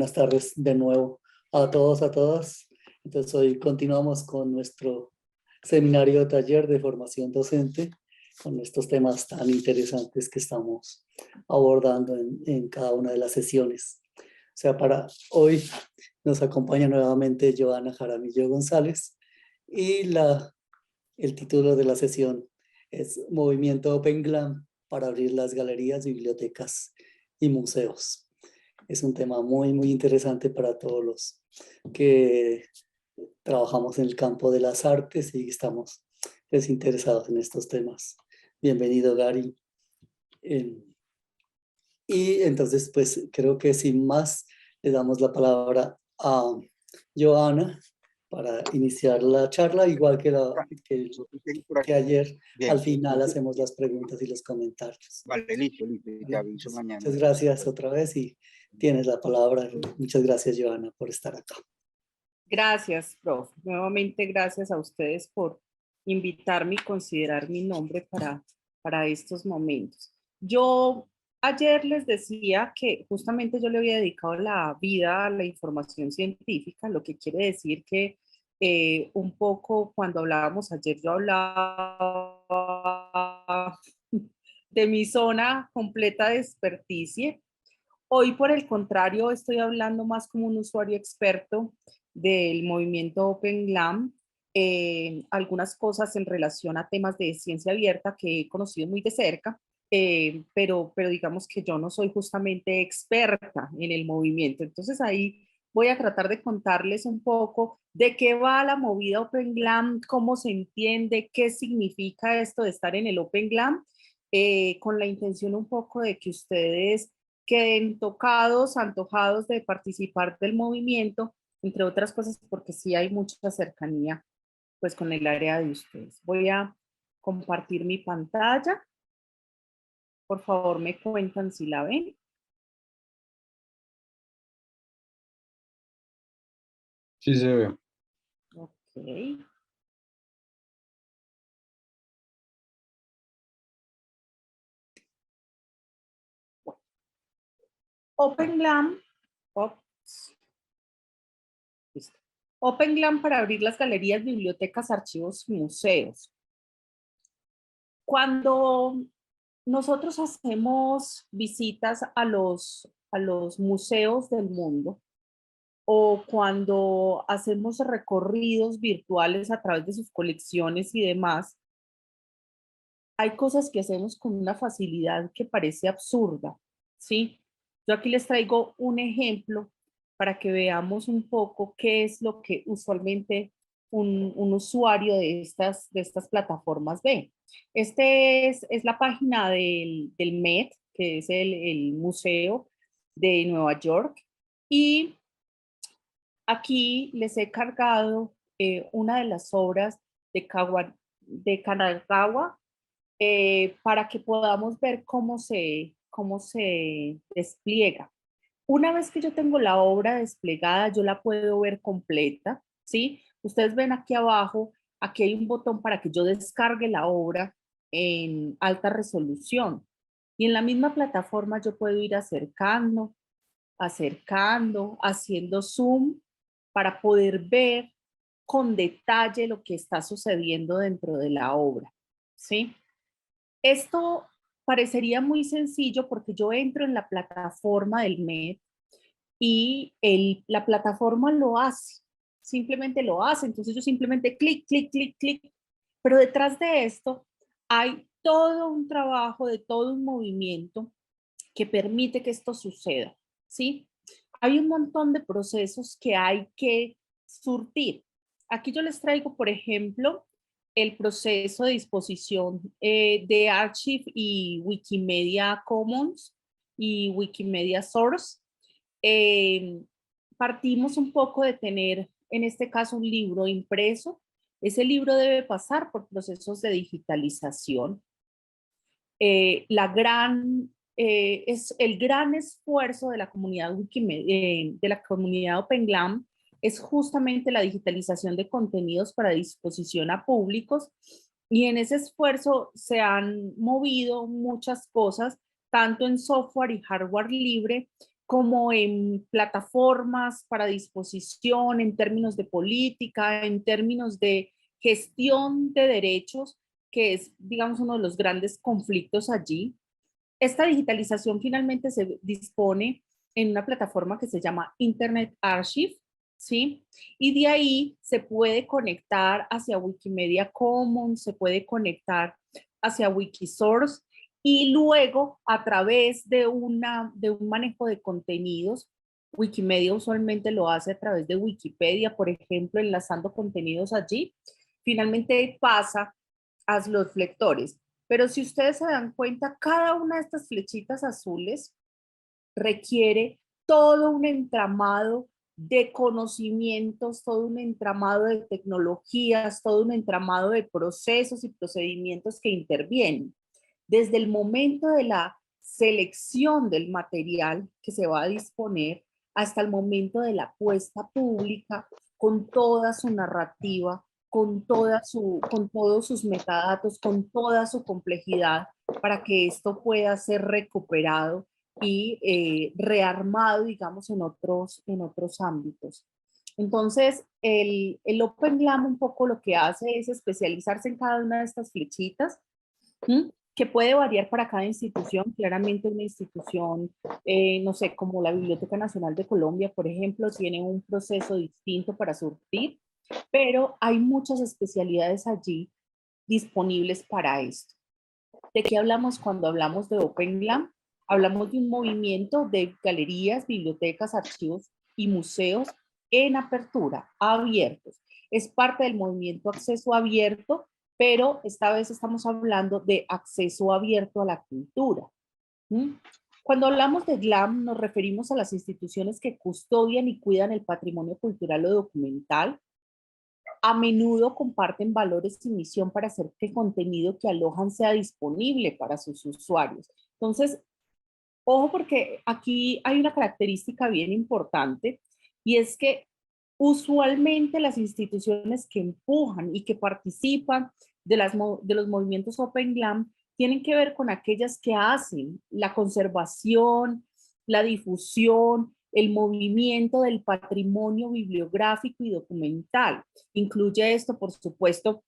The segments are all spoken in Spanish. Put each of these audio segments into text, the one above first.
buenas tardes de nuevo a todos, a todas. Entonces hoy continuamos con nuestro seminario taller de formación docente con estos temas tan interesantes que estamos abordando en cada una de las sesiones. O sea, para hoy nos acompaña nuevamente Joana Jaramillo González y el título de la sesión es Movimiento Open Glam para abrir las galerías, bibliotecas y museos. Es un tema muy, muy interesante para todos los que trabajamos en el campo de las artes y estamos interesados en estos temas. Bienvenido, Gary. Y entonces, pues creo que sin más, le damos la palabra a Joana para iniciar la charla, igual que ayer. Bien. Al final hacemos las preguntas y los comentarios. Vale, listo, te aviso mañana. Muchas gracias otra vez y tienes la palabra. Muchas gracias, Joana, por estar acá. Gracias, prof. Nuevamente gracias a ustedes por invitarme y considerar mi nombre para estos momentos. Yo ayer les decía que justamente yo le había dedicado la vida a la información científica, lo que quiere decir que un poco cuando hablábamos ayer yo hablaba de mi zona completa de experticia. Hoy, por el contrario, estoy hablando más como un usuario experto del movimiento Open Glam, algunas cosas en relación a temas de ciencia abierta que he conocido muy de cerca, pero digamos que yo no soy justamente experta en el movimiento. Entonces ahí voy a tratar de contarles un poco de qué va la movida Open Glam, cómo se entiende, qué significa esto de estar en el Open Glam, con la intención un poco de que ustedes queden tocados, antojados de participar del movimiento, entre otras cosas porque sí hay mucha cercanía pues con el área de ustedes. Voy a compartir mi pantalla. Por favor, me cuentan si la ven. Sí se ve. Ok. Open Glam. Open Glam para abrir las galerías, bibliotecas, archivos y museos. Cuando nosotros hacemos visitas a los museos del mundo o cuando hacemos recorridos virtuales a través de sus colecciones y demás, hay cosas que hacemos con una facilidad que parece absurda, ¿sí? Yo aquí les traigo un ejemplo para que veamos un poco qué es lo que usualmente un usuario de estas plataformas ve. Es la página del Met, que es el Museo de Nueva York, y aquí les he cargado una de las obras de Kanagawa para que podamos ver cómo se despliega. Una vez que yo tengo la obra desplegada, yo la puedo ver completa, ¿sí? Ustedes ven aquí abajo, aquí hay un botón para que yo descargue la obra en alta resolución. Y en la misma plataforma yo puedo ir acercando, haciendo zoom para poder ver con detalle lo que está sucediendo dentro de la obra, ¿sí? Esto parecería muy sencillo porque yo entro en la plataforma del MED y la plataforma lo hace, simplemente lo hace. Entonces yo simplemente clic, clic, clic, clic. Pero detrás de esto hay todo un trabajo de todo un movimiento que permite que esto suceda, ¿sí? Hay un montón de procesos que hay que surtir. Aquí yo les traigo, por ejemplo, el proceso de disposición de Archive y Wikimedia Commons y Wikimedia Source. Partimos un poco de tener, en este caso, un libro impreso. Ese libro debe pasar por procesos de digitalización. Es el gran esfuerzo de la comunidad Wikimedia, de la comunidad Open Glam, es justamente la digitalización de contenidos para disposición a públicos, y en ese esfuerzo se han movido muchas cosas, tanto en software y hardware libre, como en plataformas para disposición, en términos de política, en términos de gestión de derechos, que es, digamos, uno de los grandes conflictos allí. Esta digitalización finalmente se dispone en una plataforma que se llama Internet Archive, ¿sí? Y de ahí se puede conectar hacia Wikimedia Commons, se puede conectar hacia Wikisource y luego a través de un manejo de contenidos. Wikimedia usualmente lo hace a través de Wikipedia, por ejemplo, enlazando contenidos allí. Finalmente pasa a los lectores. Pero si ustedes se dan cuenta, cada una de estas flechitas azules requiere todo un entramado de conocimientos, todo un entramado de tecnologías, todo un entramado de procesos y procedimientos que intervienen. Desde el momento de la selección del material que se va a disponer hasta el momento de la puesta pública, con toda su narrativa, con todos sus metadatos, con toda su complejidad, para que esto pueda ser recuperado y rearmado, digamos, en otros ámbitos. Entonces, el Open GLAM un poco lo que hace es especializarse en cada una de estas flechitas, que puede variar para cada institución. Claramente una institución, no sé, como la Biblioteca Nacional de Colombia, por ejemplo, tiene un proceso distinto para surtir, pero hay muchas especialidades allí disponibles para esto. ¿De qué hablamos cuando hablamos de Open GLAM? Hablamos de un movimiento de galerías, bibliotecas, archivos y museos en apertura, abiertos. Es parte del movimiento acceso abierto, pero esta vez estamos hablando de acceso abierto a la cultura. Cuando hablamos de GLAM, nos referimos a las instituciones que custodian y cuidan el patrimonio cultural o documental. A menudo comparten valores y misión para hacer que el contenido que alojan sea disponible para sus usuarios. Entonces, ojo, porque aquí hay una característica bien importante, y es que usualmente las instituciones que empujan y que participan de los movimientos Open GLAM tienen que ver con aquellas que hacen la conservación, la difusión, el movimiento del patrimonio bibliográfico y documental. Incluye esto, por supuesto,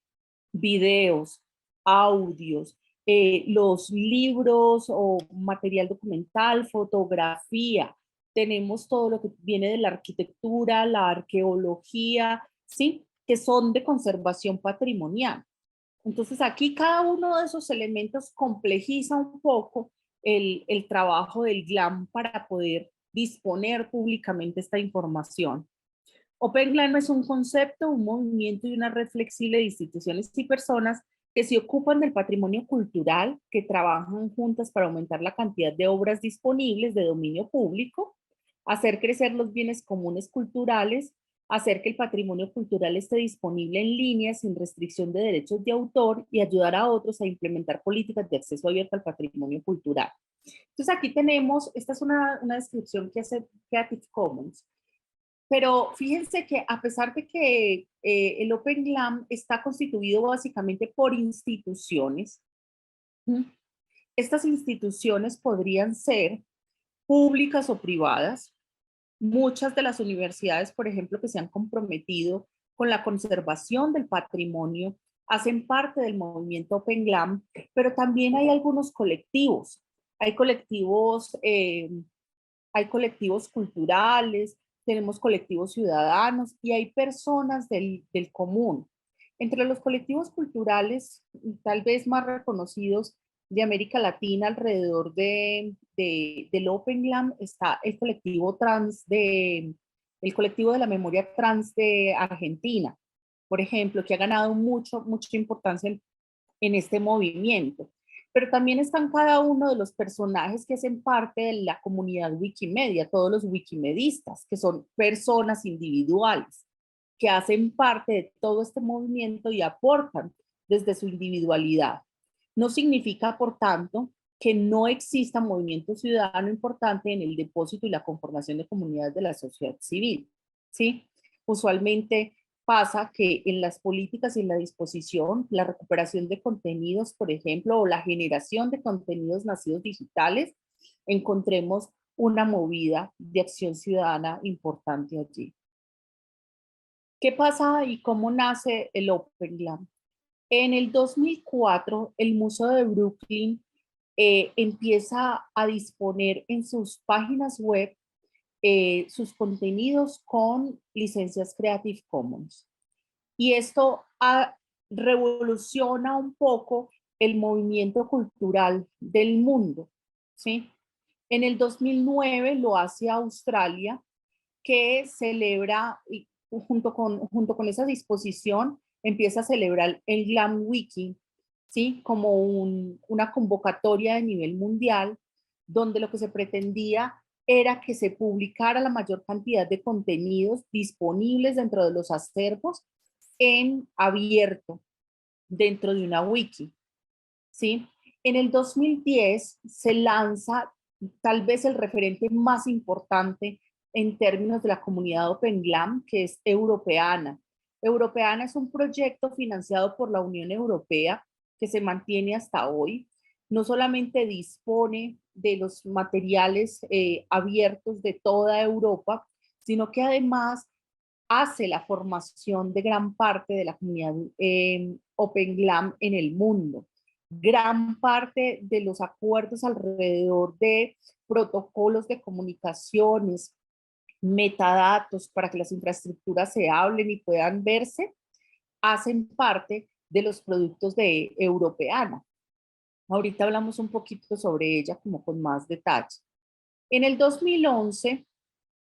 videos, audios, los libros o material documental, fotografía. Tenemos todo lo que viene de la arquitectura, la arqueología, ¿sí? Que son de conservación patrimonial. Entonces aquí cada uno de esos elementos complejiza un poco el trabajo del GLAM para poder disponer públicamente esta información. Open GLAM es un concepto, un movimiento y una red flexible de instituciones y personas que se ocupan del patrimonio cultural, que trabajan juntas para aumentar la cantidad de obras disponibles de dominio público, hacer crecer los bienes comunes culturales, hacer que el patrimonio cultural esté disponible en línea sin restricción de derechos de autor y ayudar a otros a implementar políticas de acceso abierto al patrimonio cultural. Entonces aquí tenemos, esta es una descripción que hace Creative Commons, pero fíjense que a pesar de que el Open GLAM está constituido básicamente por instituciones, estas instituciones podrían ser públicas o privadas. Muchas de las universidades, por ejemplo, que se han comprometido con la conservación del patrimonio, hacen parte del movimiento Open GLAM, pero también hay algunos colectivos. Hay colectivos culturales, tenemos colectivos ciudadanos y hay personas del común. Entre los colectivos culturales, tal vez más reconocidos de América Latina alrededor del Open GLAM, está el colectivo de la memoria trans de Argentina, por ejemplo, que ha ganado mucha importancia en este movimiento. Pero también están cada uno de los personajes que hacen parte de la comunidad Wikimedia, todos los wikimedistas, que son personas individuales, que hacen parte de todo este movimiento y aportan desde su individualidad. No significa, por tanto, que no exista movimiento ciudadano importante en el depósito y la conformación de comunidades de la sociedad civil, ¿sí? Usualmente pasa que en las políticas y en la disposición, la recuperación de contenidos, por ejemplo, o la generación de contenidos nacidos digitales, encontremos una movida de acción ciudadana importante allí. ¿Qué pasa y cómo nace el Open Glam? En el 2004, el Museo de Brooklyn empieza a disponer en sus páginas web sus contenidos con licencias Creative Commons. Y esto revoluciona un poco el movimiento cultural del mundo, ¿sí? En el 2009 lo hace Australia, que celebra, y junto con esa disposición, empieza a celebrar el Glam Wiki, ¿sí? Como una convocatoria de nivel mundial, donde lo que se pretendía era que se publicara la mayor cantidad de contenidos disponibles dentro de los acervos en abierto, dentro de una wiki, ¿sí? En el 2010 se lanza tal vez el referente más importante en términos de la comunidad Open Glam, que es Europeana. Europeana es un proyecto financiado por la Unión Europea que se mantiene hasta hoy. No solamente dispone de los materiales abiertos de toda Europa, sino que además hace la formación de gran parte de la comunidad Open Glam en el mundo. Gran parte de los acuerdos alrededor de protocolos de comunicaciones, metadatos para que las infraestructuras se hablen y puedan verse, hacen parte de los productos de Europeana. Ahorita hablamos un poquito sobre ella como con más detalle. En el 2011,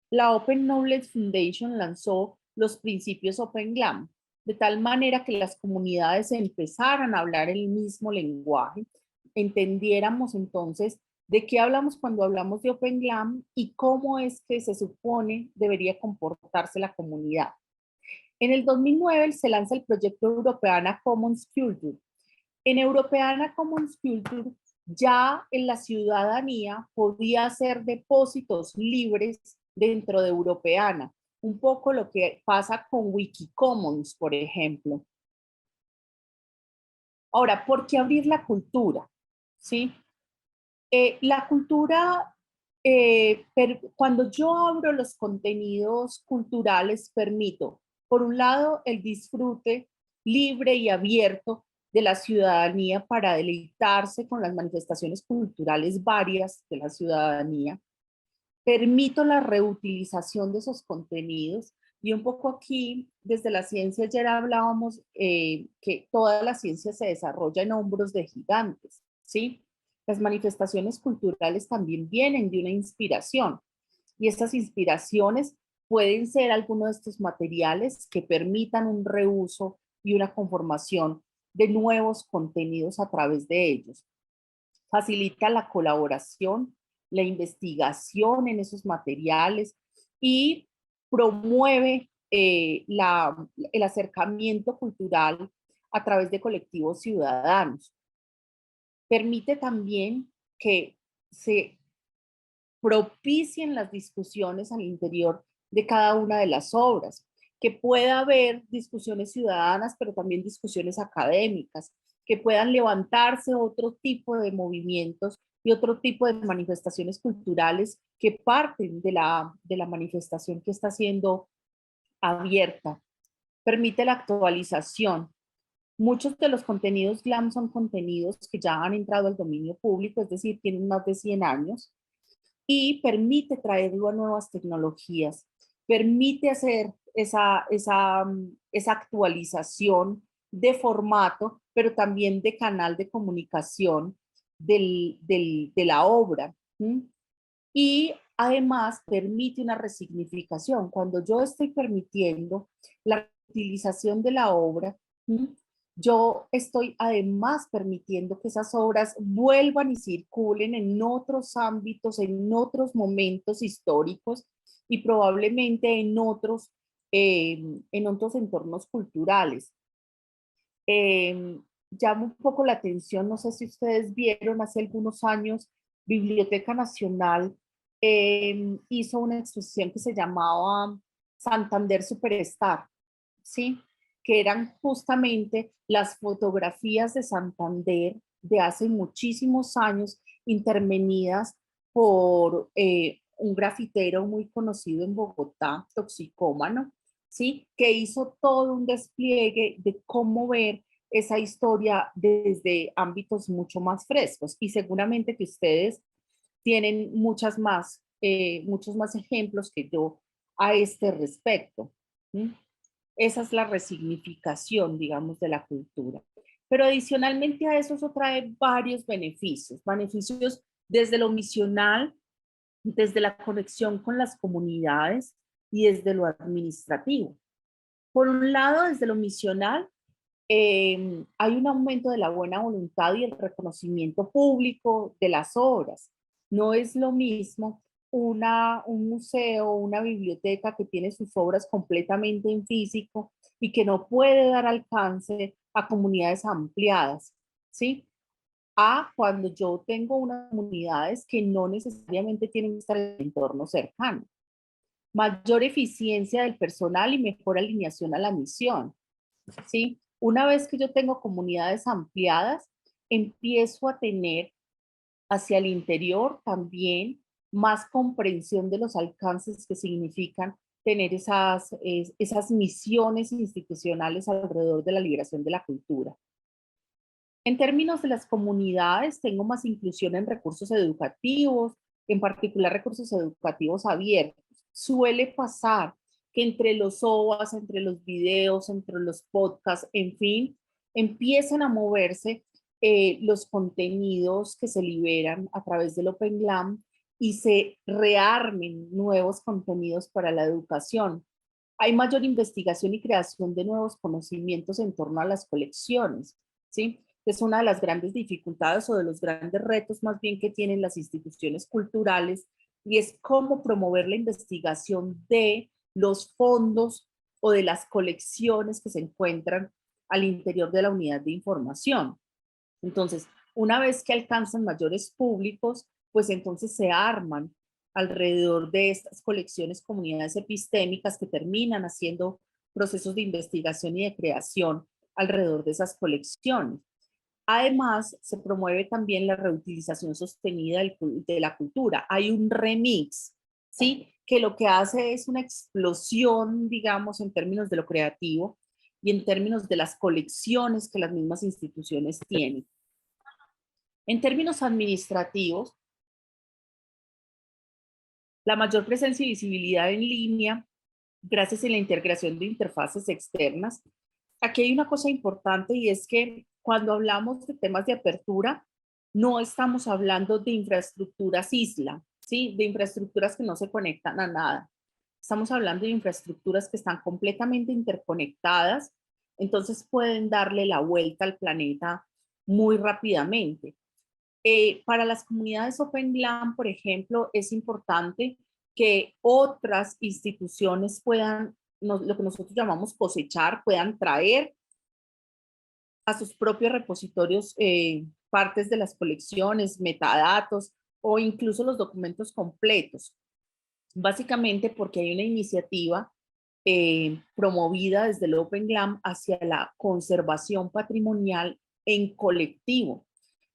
la Open Knowledge Foundation lanzó los principios Open Glam, de tal manera que las comunidades empezaran a hablar el mismo lenguaje, entendiéramos entonces de qué hablamos cuando hablamos de Open Glam y cómo es que se supone debería comportarse la comunidad. En el 2009 se lanza el proyecto Europeana Commons Culture. En Europeana Commons Culture ya en la ciudadanía podía hacer depósitos libres dentro de Europeana, un poco lo que pasa con Wikicommons, por ejemplo. Ahora, ¿por qué abrir la cultura? ¿Sí? La cultura, cuando yo abro los contenidos culturales, permito, por un lado, el disfrute libre y abierto de la ciudadanía para deleitarse con las manifestaciones culturales varias de la ciudadanía. Permito la reutilización de esos contenidos y un poco aquí, desde la ciencia ayer hablábamos que toda la ciencia se desarrolla en hombros de gigantes, ¿sí? Las manifestaciones culturales también vienen de una inspiración y estas inspiraciones pueden ser algunos de estos materiales que permitan un reuso y una conformación de nuevos contenidos a través de ellos. Facilita la colaboración, la investigación en esos materiales y promueve el acercamiento cultural a través de colectivos ciudadanos. Permite también que se propicien las discusiones al interior de cada una de las obras, que pueda haber discusiones ciudadanas, pero también discusiones académicas, que puedan levantarse otro tipo de movimientos y otro tipo de manifestaciones culturales que parten de la manifestación que está siendo abierta. Permite la actualización. Muchos de los contenidos GLAM son contenidos que ya han entrado al dominio público, es decir, tienen más de 100 años, y permite traerlo a nuevas tecnologías, permite hacer esa actualización de formato, pero también de canal de comunicación de la obra. Y además permite una resignificación. Cuando yo estoy permitiendo la utilización de la obra, yo estoy además permitiendo que esas obras vuelvan y circulen en otros ámbitos, en otros momentos históricos y probablemente en otros entornos culturales. Llama un poco la atención, no sé si ustedes vieron hace algunos años, Biblioteca Nacional hizo una exposición que se llamaba Santander Superstar, ¿sí? Que eran justamente las fotografías de Santander de hace muchísimos años intervenidas por un grafitero muy conocido en Bogotá, toxicómano, ¿sí? Que hizo todo un despliegue de cómo ver esa historia desde ámbitos mucho más frescos. Y seguramente que ustedes tienen muchos más ejemplos que yo a este respecto. ¿Sí? Esa es la resignificación, digamos, de la cultura. Pero adicionalmente a eso trae varios beneficios, beneficios desde lo misional, desde la conexión con las comunidades y desde lo administrativo. Por un lado, desde lo misional, hay un aumento de la buena voluntad y el reconocimiento público de las obras. No es lo mismo un museo, una biblioteca que tiene sus obras completamente en físico y que no puede dar alcance a comunidades ampliadas, ¿sí? A cuando yo tengo unas comunidades que no necesariamente tienen que estar en el entorno cercano. Mayor eficiencia del personal y mejor alineación a la misión, ¿sí? Una vez que yo tengo comunidades ampliadas, empiezo a tener hacia el interior también más comprensión de los alcances que significan tener esas misiones institucionales alrededor de la liberación de la cultura. En términos de las comunidades, tengo más inclusión en recursos educativos, en particular recursos educativos abiertos. Suele pasar que entre los OVAs, entre los videos, entre los podcasts, en fin, empiezan a moverse los contenidos que se liberan a través del Open GLAM y se rearmen nuevos contenidos para la educación. Hay mayor investigación y creación de nuevos conocimientos en torno a las colecciones, ¿sí? Es una de las grandes dificultades o de los grandes retos más bien que tienen las instituciones culturales y es cómo promover la investigación de los fondos o de las colecciones que se encuentran al interior de la unidad de información. Entonces, una vez que alcanzan mayores públicos, pues entonces se arman alrededor de estas colecciones comunidades epistémicas que terminan haciendo procesos de investigación y de creación alrededor de esas colecciones. Además, se promueve también la reutilización sostenida de la cultura. Hay un remix, ¿sí? Que lo que hace es una explosión, digamos, en términos de lo creativo y en términos de las colecciones que las mismas instituciones tienen. En términos administrativos, la mayor presencia y visibilidad en línea, gracias a la integración de interfaces externas. Aquí hay una cosa importante y es que cuando hablamos de temas de apertura, no estamos hablando de infraestructuras isla, ¿sí? De infraestructuras que no se conectan a nada. Estamos hablando de infraestructuras que están completamente interconectadas, entonces pueden darle la vuelta al planeta muy rápidamente. Para las comunidades Open GLAM, por ejemplo, es importante que otras instituciones puedan, lo que nosotros llamamos cosechar, puedan traer a sus propios repositorios partes de las colecciones, metadatos o incluso los documentos completos. Básicamente porque hay una iniciativa promovida desde el Open GLAM hacia la conservación patrimonial en colectivo.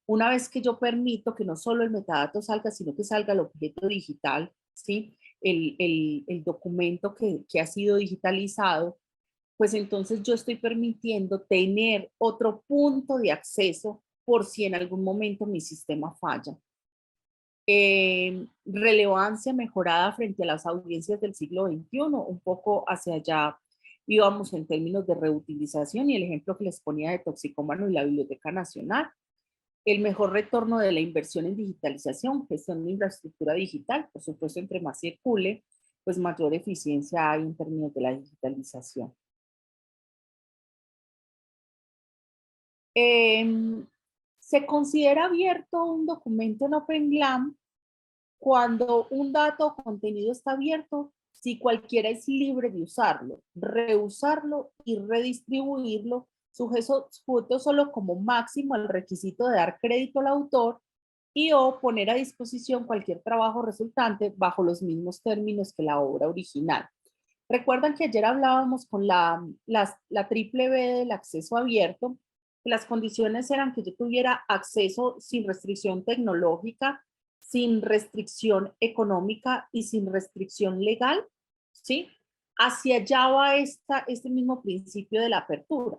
Una vez que yo permito que no solo el metadato salga, sino que salga el objeto digital, ¿sí? El documento que ha sido digitalizado, pues entonces yo estoy permitiendo tener otro punto de acceso por si en algún momento mi sistema falla. Relevancia mejorada frente a las audiencias del siglo XXI, un poco hacia allá íbamos en términos de reutilización y el ejemplo que les ponía de Toxicómano y la Biblioteca Nacional. El mejor retorno de la inversión en digitalización, gestión de infraestructura digital, por supuesto, entre más circule, pues mayor eficiencia hay en términos de la digitalización. Se considera abierto un documento en Open GLAM cuando un dato o contenido está abierto, si cualquiera es libre de usarlo, reusarlo y redistribuirlo, sujeto solo como máximo al requisito de dar crédito al autor y o poner a disposición cualquier trabajo resultante bajo los mismos términos que la obra original. Recuerdan que ayer hablábamos con la triple B del acceso abierto. Las condiciones eran que yo tuviera acceso sin restricción tecnológica, sin restricción económica y sin restricción legal, ¿sí? Hacia allá va este mismo principio de la apertura,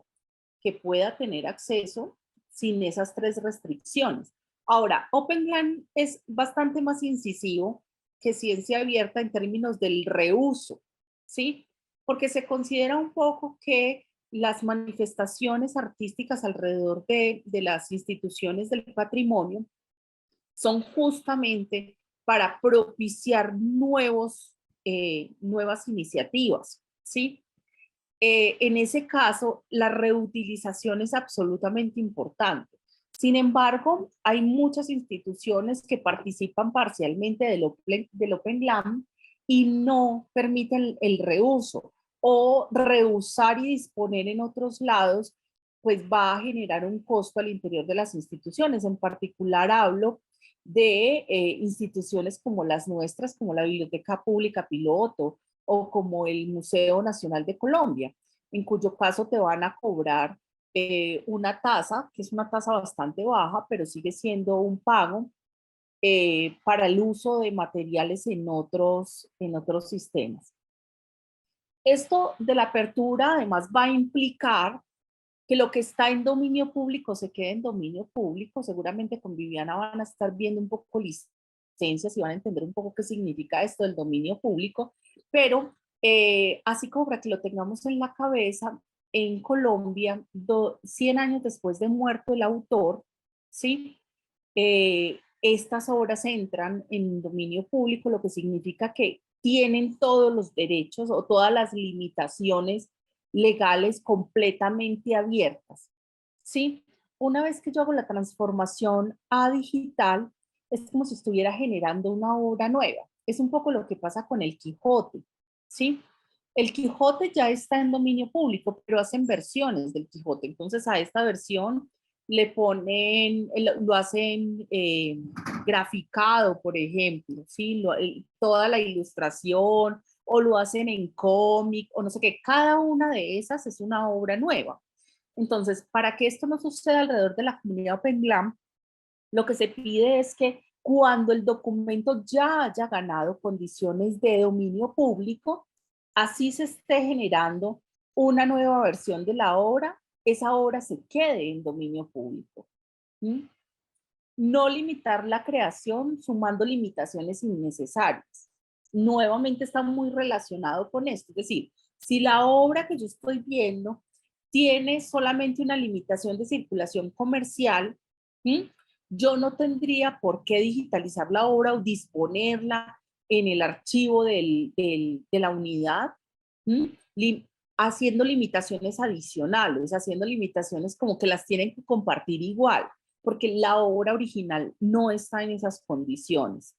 que pueda tener acceso sin esas tres restricciones. Ahora, Open GLAM es bastante más incisivo que ciencia abierta en términos del reuso, ¿sí? Porque se considera un poco que las manifestaciones artísticas alrededor de las instituciones del patrimonio son justamente para propiciar nuevas iniciativas, ¿sí? En ese caso, la reutilización es absolutamente importante. Sin embargo, hay muchas instituciones que participan parcialmente del Open GLAM y no permiten el reuso o reusar y disponer en otros lados, pues va a generar un costo al interior de las instituciones. En particular hablo de instituciones como las nuestras, como la Biblioteca Pública Piloto o como el Museo Nacional de Colombia, en cuyo caso te van a cobrar una tasa, que es una tasa bastante baja, pero sigue siendo un pago para el uso de materiales en otros sistemas. Esto de la apertura además va a implicar que lo que está en dominio público se quede en dominio público. Seguramente con Viviana van a estar viendo un poco licencias y van a entender un poco qué significa esto del dominio público, pero así como para que lo tengamos en la cabeza, en Colombia, 100 años después de muerto el autor, ¿sí? Estas obras entran en dominio público, lo que significa que tienen todos los derechos o todas las limitaciones legales completamente abiertas, ¿sí? Una vez que yo hago la transformación a digital, es como si estuviera generando una obra nueva. Es un poco lo que pasa con el Quijote, ¿sí? El Quijote ya está en dominio público, pero hacen versiones del Quijote. Entonces a esta versión le ponen, lo hacen graficado, por ejemplo, ¿sí? Toda la ilustración, o lo hacen en cómic, o no sé qué. Cada una de esas es una obra nueva. Entonces, para que esto no suceda alrededor de la comunidad Open GLAM, lo que se pide es que cuando el documento ya haya ganado condiciones de dominio público, así se esté generando una nueva versión de la obra, esa obra se quede en dominio público. ¿Mm? No limitar la creación sumando limitaciones innecesarias. Nuevamente está muy relacionado con esto. Es decir, si la obra que yo estoy viendo tiene solamente una limitación de circulación comercial, ¿sí? Yo no tendría por qué digitalizar la obra o disponerla en el archivo de la unidad, haciendo limitaciones adicionales, haciendo limitaciones como que las tienen que compartir igual, porque la obra original no está en esas condiciones.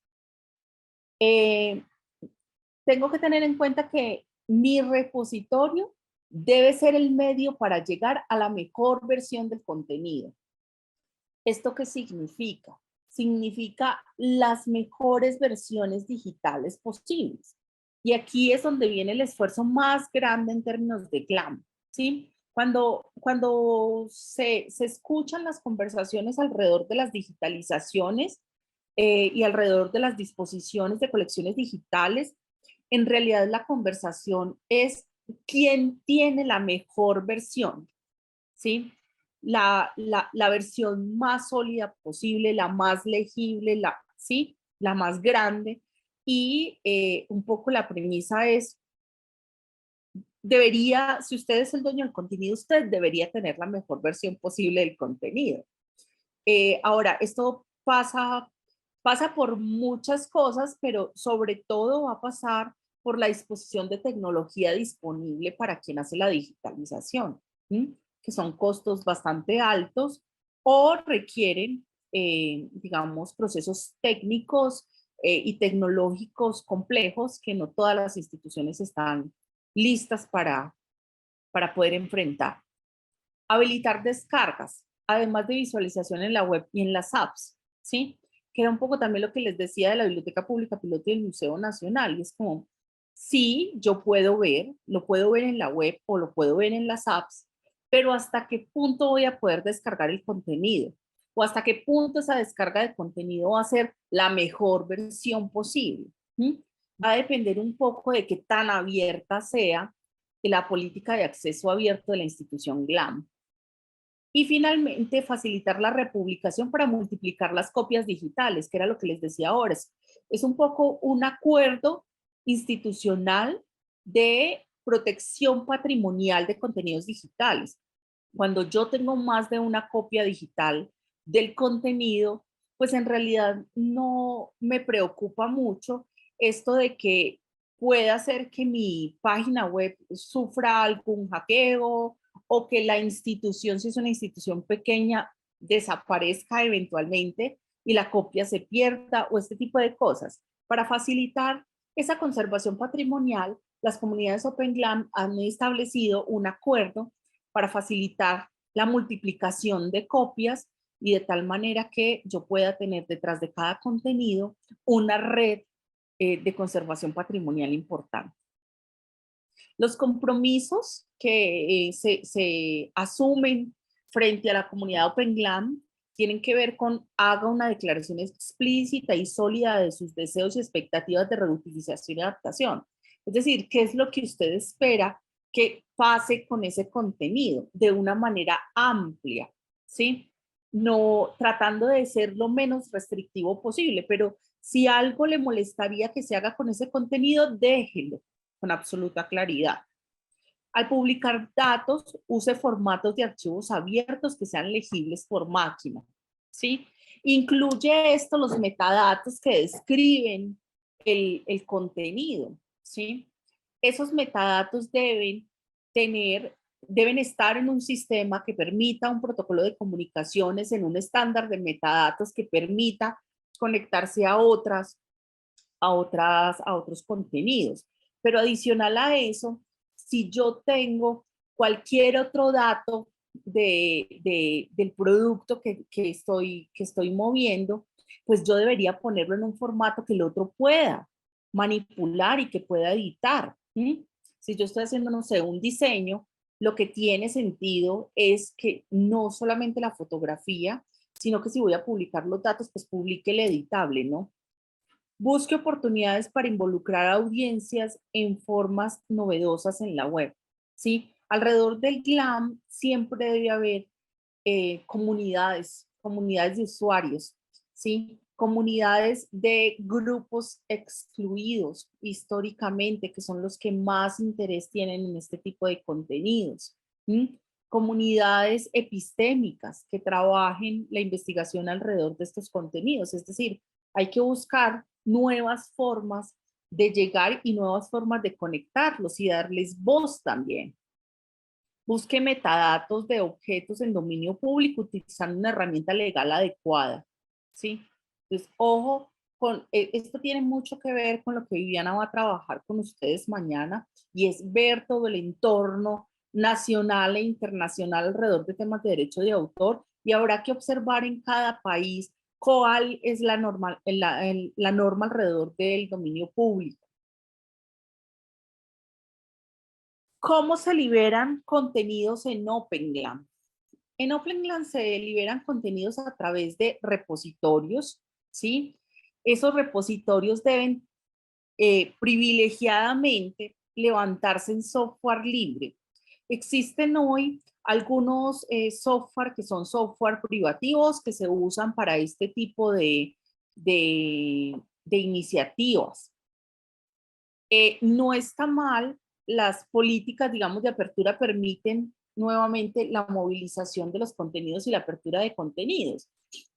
Tengo que tener en cuenta que mi repositorio debe ser el medio para llegar a la mejor versión del contenido. ¿Esto qué significa? Significa las mejores versiones digitales posibles. Y aquí es donde viene el esfuerzo más grande en términos de GLAM, ¿sí? Cuando se escuchan las conversaciones alrededor de las digitalizaciones y alrededor de las disposiciones de colecciones digitales, en realidad la conversación es quién tiene la mejor versión, ¿sí? La versión más sólida posible, la más legible, ¿sí? La más grande. Y un poco la premisa es, si usted es el dueño del contenido, usted debería tener la mejor versión posible del contenido. Ahora, esto pasa por muchas cosas, pero sobre todo va a pasar por la disposición de tecnología disponible para quien hace la digitalización, ¿sí? Que son costos bastante altos o requieren, digamos, procesos técnicos y tecnológicos complejos que no todas las instituciones están listas para poder enfrentar. Habilitar descargas, además de visualización en la web y en las apps, ¿sí? Que era un poco también lo que les decía de la Biblioteca Pública Piloto y del Museo Nacional, y es como, sí, yo puedo ver, lo puedo ver en la web o lo puedo ver en las apps, pero ¿hasta qué punto voy a poder descargar el contenido? o hasta qué punto esa descarga de contenido va a ser la mejor versión posible. Va a depender un poco de qué tan abierta sea la política de acceso abierto de la institución GLAM. Y finalmente, facilitar la republicación para multiplicar las copias digitales, que era lo que les decía ahora. Es un poco un acuerdo institucional de protección patrimonial de contenidos digitales. Cuando yo tengo más de una copia digital del contenido, pues en realidad no me preocupa mucho esto de que pueda hacer que mi página web sufra algún hackeo o que la institución, si es una institución pequeña, desaparezca eventualmente y la copia se pierda o este tipo de cosas. Para facilitar esa conservación patrimonial, las comunidades Open GLAM han establecido un acuerdo para facilitar la multiplicación de copias y de tal manera que yo pueda tener detrás de cada contenido una red de conservación patrimonial importante. Los compromisos que se asumen frente a la comunidad Open GLAM tienen que ver con haga una declaración explícita y sólida de sus deseos y expectativas de reutilización y adaptación. Es decir, ¿qué es lo que usted espera que pase con ese contenido de una manera amplia? ¿Sí? No tratando de ser lo menos restrictivo posible, pero si algo le molestaría que se haga con ese contenido, déjelo con absoluta claridad. Al publicar datos, use formatos de archivos abiertos que sean legibles por máquina, ¿sí? Incluye esto los metadatos que describen el contenido, ¿sí? Esos metadatos deben estar en un sistema que permita un protocolo de comunicaciones, en un estándar de metadatos que permita conectarse a otros contenidos. Pero adicional a eso, si yo tengo cualquier otro dato del producto que estoy moviendo, pues yo debería ponerlo en un formato que el otro pueda manipular y que pueda editar. Si yo estoy haciendo, no sé, un diseño, lo que tiene sentido es que no solamente la fotografía, sino que si voy a publicar los datos, pues publique el editable, ¿no? Busque oportunidades para involucrar a audiencias en formas novedosas en la web, ¿sí? Alrededor del GLAM siempre debe haber comunidades de usuarios, ¿sí? Comunidades de grupos excluidos históricamente, que son los que más interés tienen en este tipo de contenidos. Comunidades epistémicas que trabajen la investigación alrededor de estos contenidos, es decir, hay que buscar nuevas formas de llegar y nuevas formas de conectarlos y darles voz también. Busque metadatos de objetos en dominio público utilizando una herramienta legal adecuada, ¿sí? Entonces, ojo, esto tiene mucho que ver con lo que Viviana va a trabajar con ustedes mañana y es ver todo el entorno nacional e internacional alrededor de temas de derecho de autor y habrá que observar en cada país cuál es la norma alrededor del dominio público. ¿Cómo se liberan contenidos en Open GLAM? En Open GLAM se liberan contenidos a través de repositorios, ¿sí? Esos repositorios deben privilegiadamente levantarse en software libre. Existen hoy algunos software que son software privativos que se usan para este tipo de iniciativas. No está mal, las políticas, digamos, de apertura permiten nuevamente la movilización de los contenidos y la apertura de contenidos.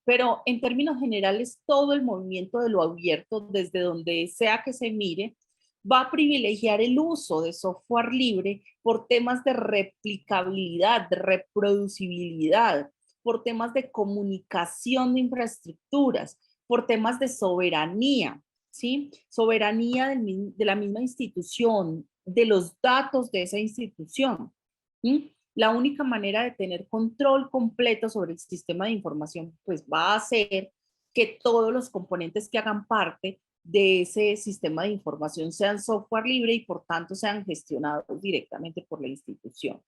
Pero en términos generales, todo el movimiento de lo abierto, desde donde sea que se mire, va a privilegiar el uso de software libre por temas de replicabilidad, de reproducibilidad, por temas de comunicación de infraestructuras, por temas de soberanía, ¿sí? Soberanía de la misma institución, de los datos de esa institución. ¿Sí? La única manera de tener control completo sobre el sistema de información, pues va a ser que todos los componentes que hagan parte de ese sistema de información sean software libre y por tanto sean gestionados directamente por la institución.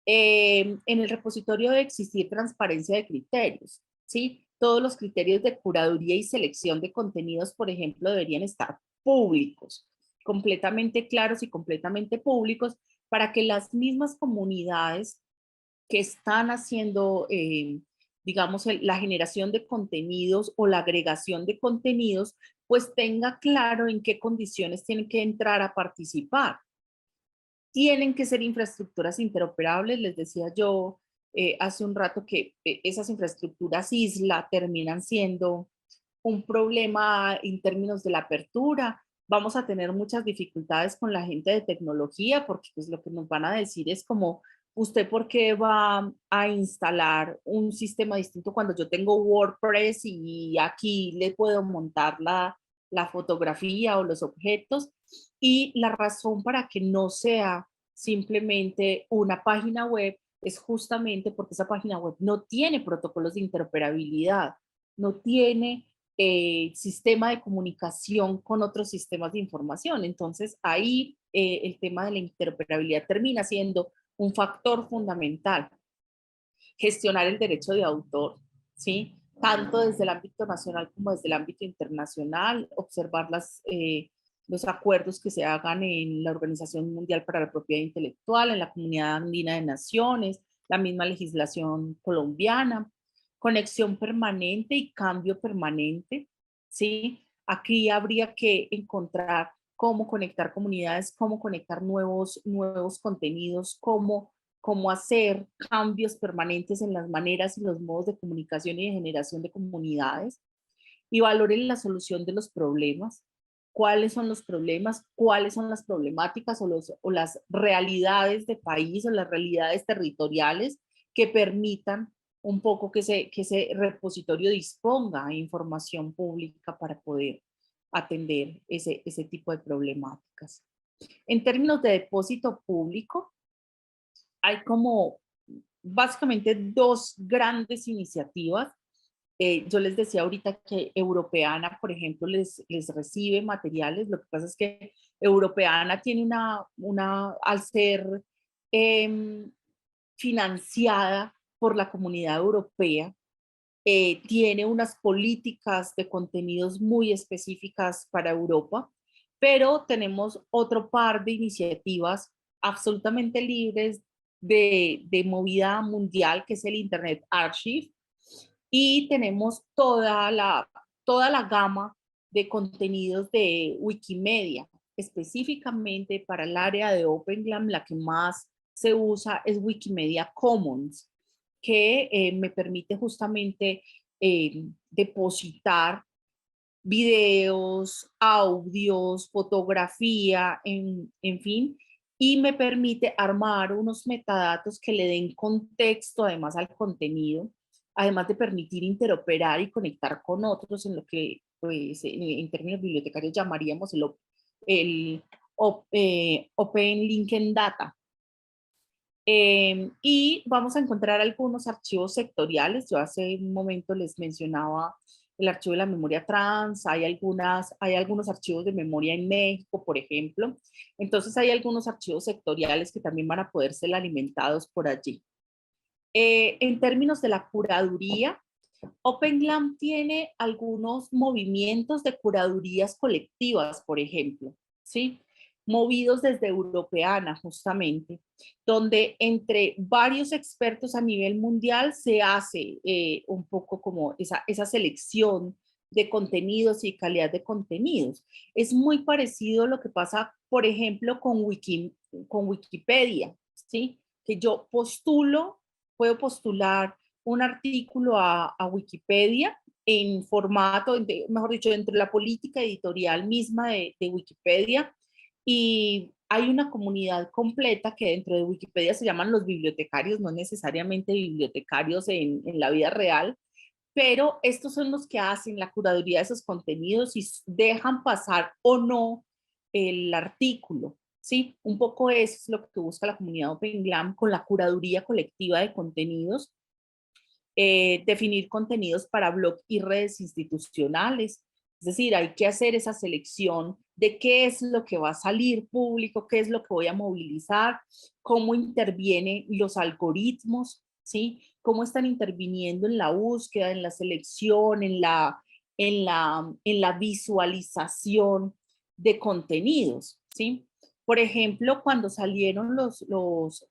En el repositorio debe existir transparencia de criterios. ¿sí? Todos los criterios de curaduría y selección de contenidos, por ejemplo, deberían estar públicos, completamente claros y completamente públicos, para que las mismas comunidades que están haciendo, digamos, la generación de contenidos o la agregación de contenidos, pues tenga claro en qué condiciones tienen que entrar a participar. Tienen que ser infraestructuras interoperables, les decía yo hace un rato que esas infraestructuras isla terminan siendo un problema en términos de la apertura. Vamos a tener muchas dificultades con la gente de tecnología porque pues lo que nos van a decir es como, ¿usted por qué va a instalar un sistema distinto cuando yo tengo WordPress y aquí le puedo montar la fotografía o los objetos? Y la razón para que no sea simplemente una página web es justamente porque esa página web no tiene protocolos de interoperabilidad, no tiene sistema de comunicación con otros sistemas de información. Entonces, ahí el tema de la interoperabilidad termina siendo un factor fundamental. Gestionar el derecho de autor, ¿sí? Tanto desde el ámbito nacional como desde el ámbito internacional, observar los acuerdos que se hagan en la Organización Mundial para la Propiedad Intelectual, en la Comunidad Andina de Naciones, la misma legislación colombiana, conexión permanente y cambio permanente, ¿sí? Aquí habría que encontrar cómo conectar comunidades, cómo conectar nuevos contenidos, cómo hacer cambios permanentes en las maneras y los modos de comunicación y de generación de comunidades, y valoren la solución de los problemas. ¿Cuáles son los problemas? ¿Cuáles son las problemáticas o las realidades de país o las realidades territoriales que permitan un poco que ese repositorio disponga de información pública para poder atender ese tipo de problemáticas? En términos de depósito público, hay como básicamente dos grandes iniciativas. Yo les decía ahorita que Europeana, por ejemplo, les recibe materiales. Lo que pasa es que Europeana tiene al ser financiada por la Comunidad Europea, tiene unas políticas de contenidos muy específicas para Europa, pero tenemos otro par de iniciativas absolutamente libres de movida mundial, que es el Internet Archive, y tenemos toda la gama de contenidos de Wikimedia. Específicamente para el área de OpenGlam, la que más se usa es Wikimedia Commons, que me permite justamente depositar videos, audios, fotografía, en fin, y me permite armar unos metadatos que le den contexto además al contenido, además de permitir interoperar y conectar con otros en lo que pues, en términos bibliotecarios llamaríamos el Open Linked Data. Y vamos a encontrar algunos archivos sectoriales. Yo hace un momento les mencionaba el archivo de la memoria trans, hay algunos archivos de memoria en México, por ejemplo. Entonces hay algunos archivos sectoriales que también van a poder ser alimentados por allí. En términos de la curaduría, OpenGlam tiene algunos movimientos de curadurías colectivas, por ejemplo, ¿sí? Movidos desde Europeana, justamente, donde entre varios expertos a nivel mundial se hace un poco como esa selección de contenidos y calidad de contenidos. Es muy parecido a lo que pasa, por ejemplo, con Wikipedia, ¿sí? Que yo puedo postular un artículo a Wikipedia en formato, mejor dicho, dentro de la política editorial misma de Wikipedia, y hay una comunidad completa que dentro de Wikipedia se llaman los bibliotecarios, no necesariamente bibliotecarios en la vida real, pero estos son los que hacen la curaduría de esos contenidos y dejan pasar o no el artículo, ¿sí? Un poco eso es lo que busca la comunidad OpenGlam con la curaduría colectiva de contenidos. Definir contenidos para blog y redes institucionales. Es decir, hay que hacer esa selección de qué es lo que va a salir público, qué es lo que voy a movilizar, cómo intervienen los algoritmos ¿sí? Cómo están interviniendo en la búsqueda, en la selección, en la visualización de contenidos, ¿sí? Por ejemplo, cuando salieron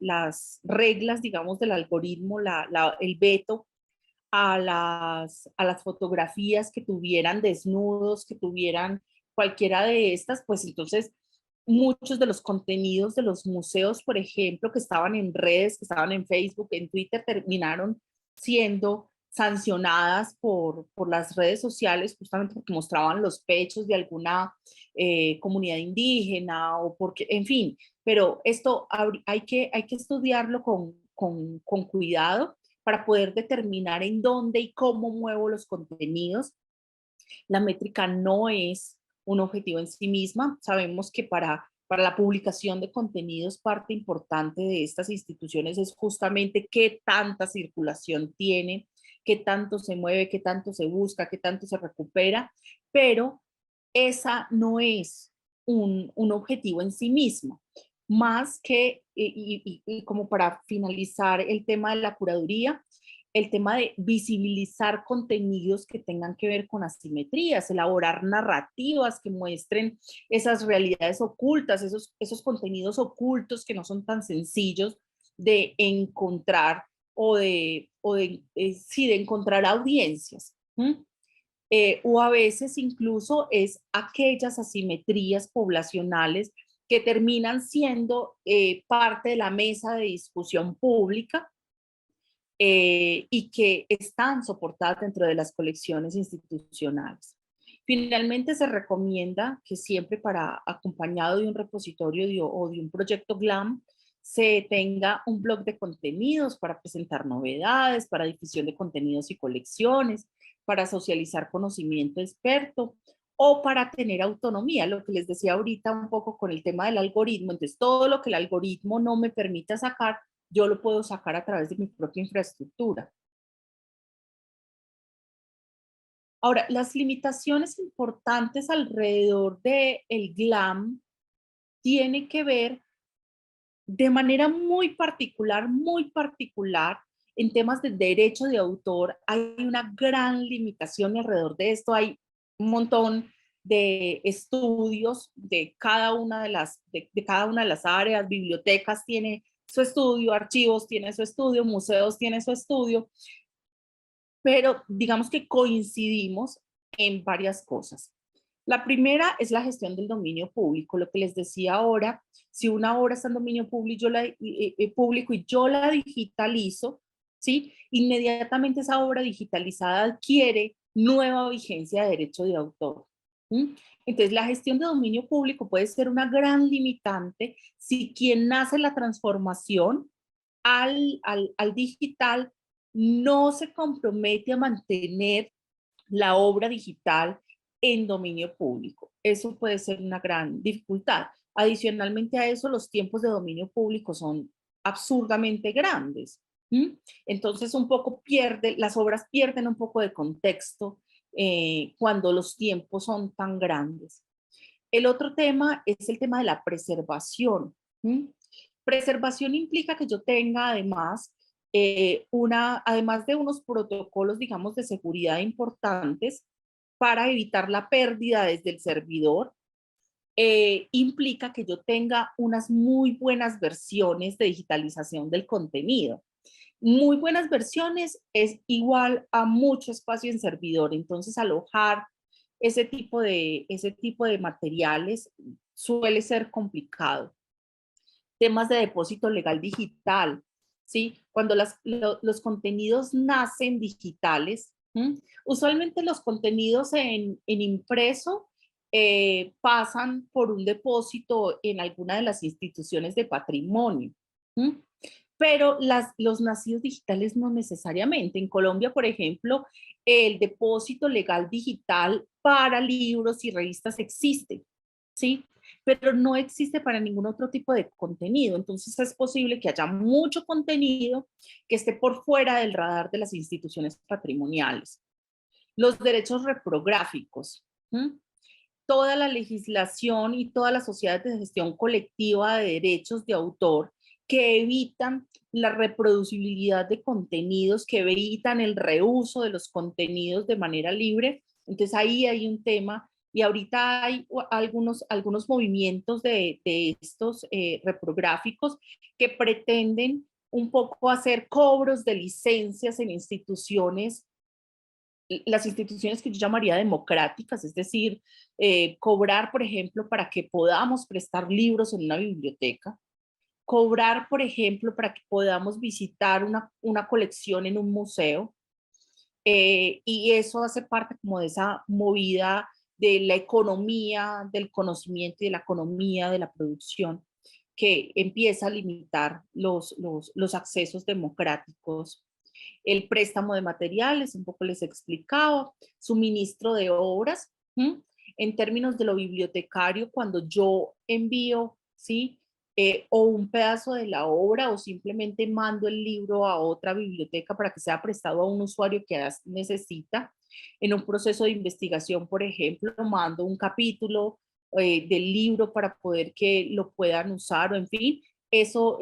las reglas, digamos, del algoritmo, el veto a las fotografías que tuvieran desnudos, que tuvieran cualquiera de estas, pues entonces muchos de los contenidos de los museos, por ejemplo, que estaban en redes, que estaban en Facebook, en Twitter, terminaron siendo sancionadas por las redes sociales justamente porque mostraban los pechos de alguna comunidad indígena o porque, en fin, pero esto hay que estudiarlo con cuidado para poder determinar en dónde y cómo muevo los contenidos. La métrica no es un objetivo en sí misma. Sabemos que para la publicación de contenidos, parte importante de estas instituciones es justamente qué tanta circulación tiene, qué tanto se mueve, qué tanto se busca, qué tanto se recupera, pero esa no es un objetivo en sí mismo. Más que, y como para finalizar el tema de la curaduría, el tema de visibilizar contenidos que tengan que ver con asimetrías, elaborar narrativas que muestren esas realidades ocultas, esos contenidos ocultos que no son tan sencillos de encontrar sí, de encontrar audiencias. O a veces incluso es aquellas asimetrías poblacionales que terminan siendo parte de la mesa de discusión pública y que están soportadas dentro de las colecciones institucionales. Finalmente, se recomienda que siempre acompañado de un repositorio o de un proyecto GLAM, se tenga un blog de contenidos para presentar novedades, para difusión de contenidos y colecciones, para socializar conocimiento experto o para tener autonomía, lo que les decía ahorita un poco con el tema del algoritmo. Entonces, todo lo que el algoritmo no me permita sacar, yo lo puedo sacar a través de mi propia infraestructura. Ahora, las limitaciones importantes alrededor del GLAM tienen que ver de manera muy particular, en temas de derecho de autor. Hay una gran limitación y alrededor de esto hay un montón de estudios de cada una de cada una de las áreas. Bibliotecas tiene su estudio, archivos tiene su estudio, museos tiene su estudio, pero digamos que coincidimos en varias cosas. La primera es la gestión del dominio público, lo que les decía ahora. Si una obra está en dominio público y yo la digitalizo, ¿sí? Inmediatamente esa obra digitalizada adquiere nueva vigencia de derecho de autor. ¿Sí? Entonces, la gestión de dominio público puede ser una gran limitante si quien hace la transformación al digital no se compromete a mantener la obra digital en dominio público. Eso puede ser una gran dificultad. Adicionalmente a eso, los tiempos de dominio público son absurdamente grandes. Entonces, las obras pierden un poco de contexto cuando los tiempos son tan grandes. El otro tema es el tema de la preservación. Preservación implica que yo tenga además además de unos protocolos, digamos, de seguridad importantes para evitar la pérdida desde el servidor, implica que yo tenga unas muy buenas versiones de digitalización del contenido. Muy buenas versiones es igual a mucho espacio en servidor, entonces alojar ese tipo de materiales suele ser complicado. Temas de depósito legal digital, ¿sí? Cuando los contenidos nacen digitales, usualmente los contenidos en impreso pasan por un depósito en alguna de las instituciones de patrimonio, pero los nacidos digitales no necesariamente. En Colombia, por ejemplo, el depósito legal digital para libros y revistas existe, ¿sí? Pero no existe para ningún otro tipo de contenido. Entonces es posible que haya mucho contenido que esté por fuera del radar de las instituciones patrimoniales. Los derechos reprográficos. Toda la legislación y todas las sociedades de gestión colectiva de derechos de autor que evitan la reproducibilidad de contenidos, que evitan el reuso de los contenidos de manera libre. Entonces ahí hay un tema y ahorita hay algunos movimientos de estos reprográficos que pretenden un poco hacer cobros de licencias en instituciones, las instituciones que yo llamaría democráticas, es decir, cobrar, por ejemplo, para que podamos prestar libros en una biblioteca, cobrar, por ejemplo, para que podamos visitar una colección en un museo, y eso hace parte como de esa movida de la economía, del conocimiento y de la economía de la producción, que empieza a limitar los accesos democráticos. El préstamo de materiales, un poco les he explicado, suministro de obras. En términos de lo bibliotecario, cuando yo envío, ¿sí? O un pedazo de la obra o simplemente mando el libro a otra biblioteca para que sea prestado a un usuario que necesita. En un proceso de investigación, por ejemplo, mando un capítulo del libro para poder que lo puedan usar o en fin, eso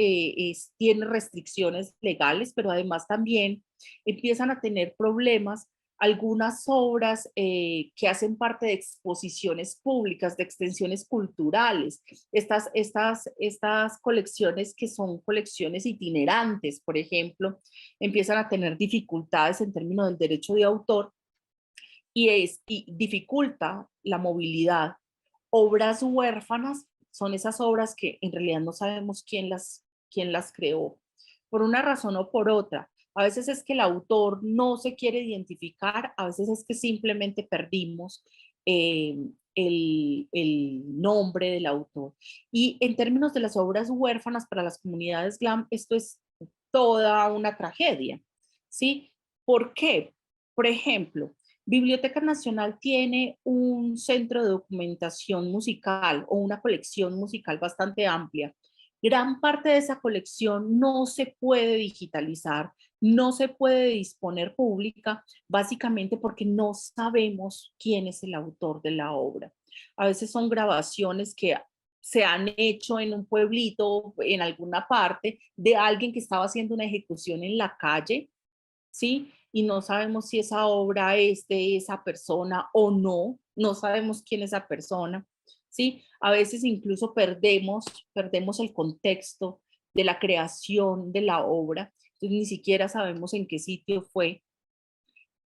tiene restricciones legales, pero además también empiezan a tener problemas algunas obras que hacen parte de exposiciones públicas, de extensiones culturales, estas colecciones que son colecciones itinerantes, por ejemplo, empiezan a tener dificultades en términos del derecho de autor y dificulta la movilidad. Obras huérfanas son esas obras que en realidad no sabemos quién las creó, por una razón o por otra. A veces es que el autor no se quiere identificar, a veces es que simplemente perdimos el nombre del autor. Y en términos de las obras huérfanas para las comunidades GLAM, esto es toda una tragedia, ¿sí? ¿Por qué? Por ejemplo, Biblioteca Nacional tiene un centro de documentación musical o una colección musical bastante amplia. Gran parte de esa colección no se puede digitalizar, no se puede disponer pública, básicamente porque no sabemos quién es el autor de la obra. A veces son grabaciones que se han hecho en un pueblito, en alguna parte, de alguien que estaba haciendo una ejecución en la calle, ¿sí? Y no sabemos si esa obra es de esa persona o no, no sabemos quién es esa persona, ¿sí? A veces incluso perdemos el contexto de la creación de la obra, entonces ni siquiera sabemos en qué sitio fue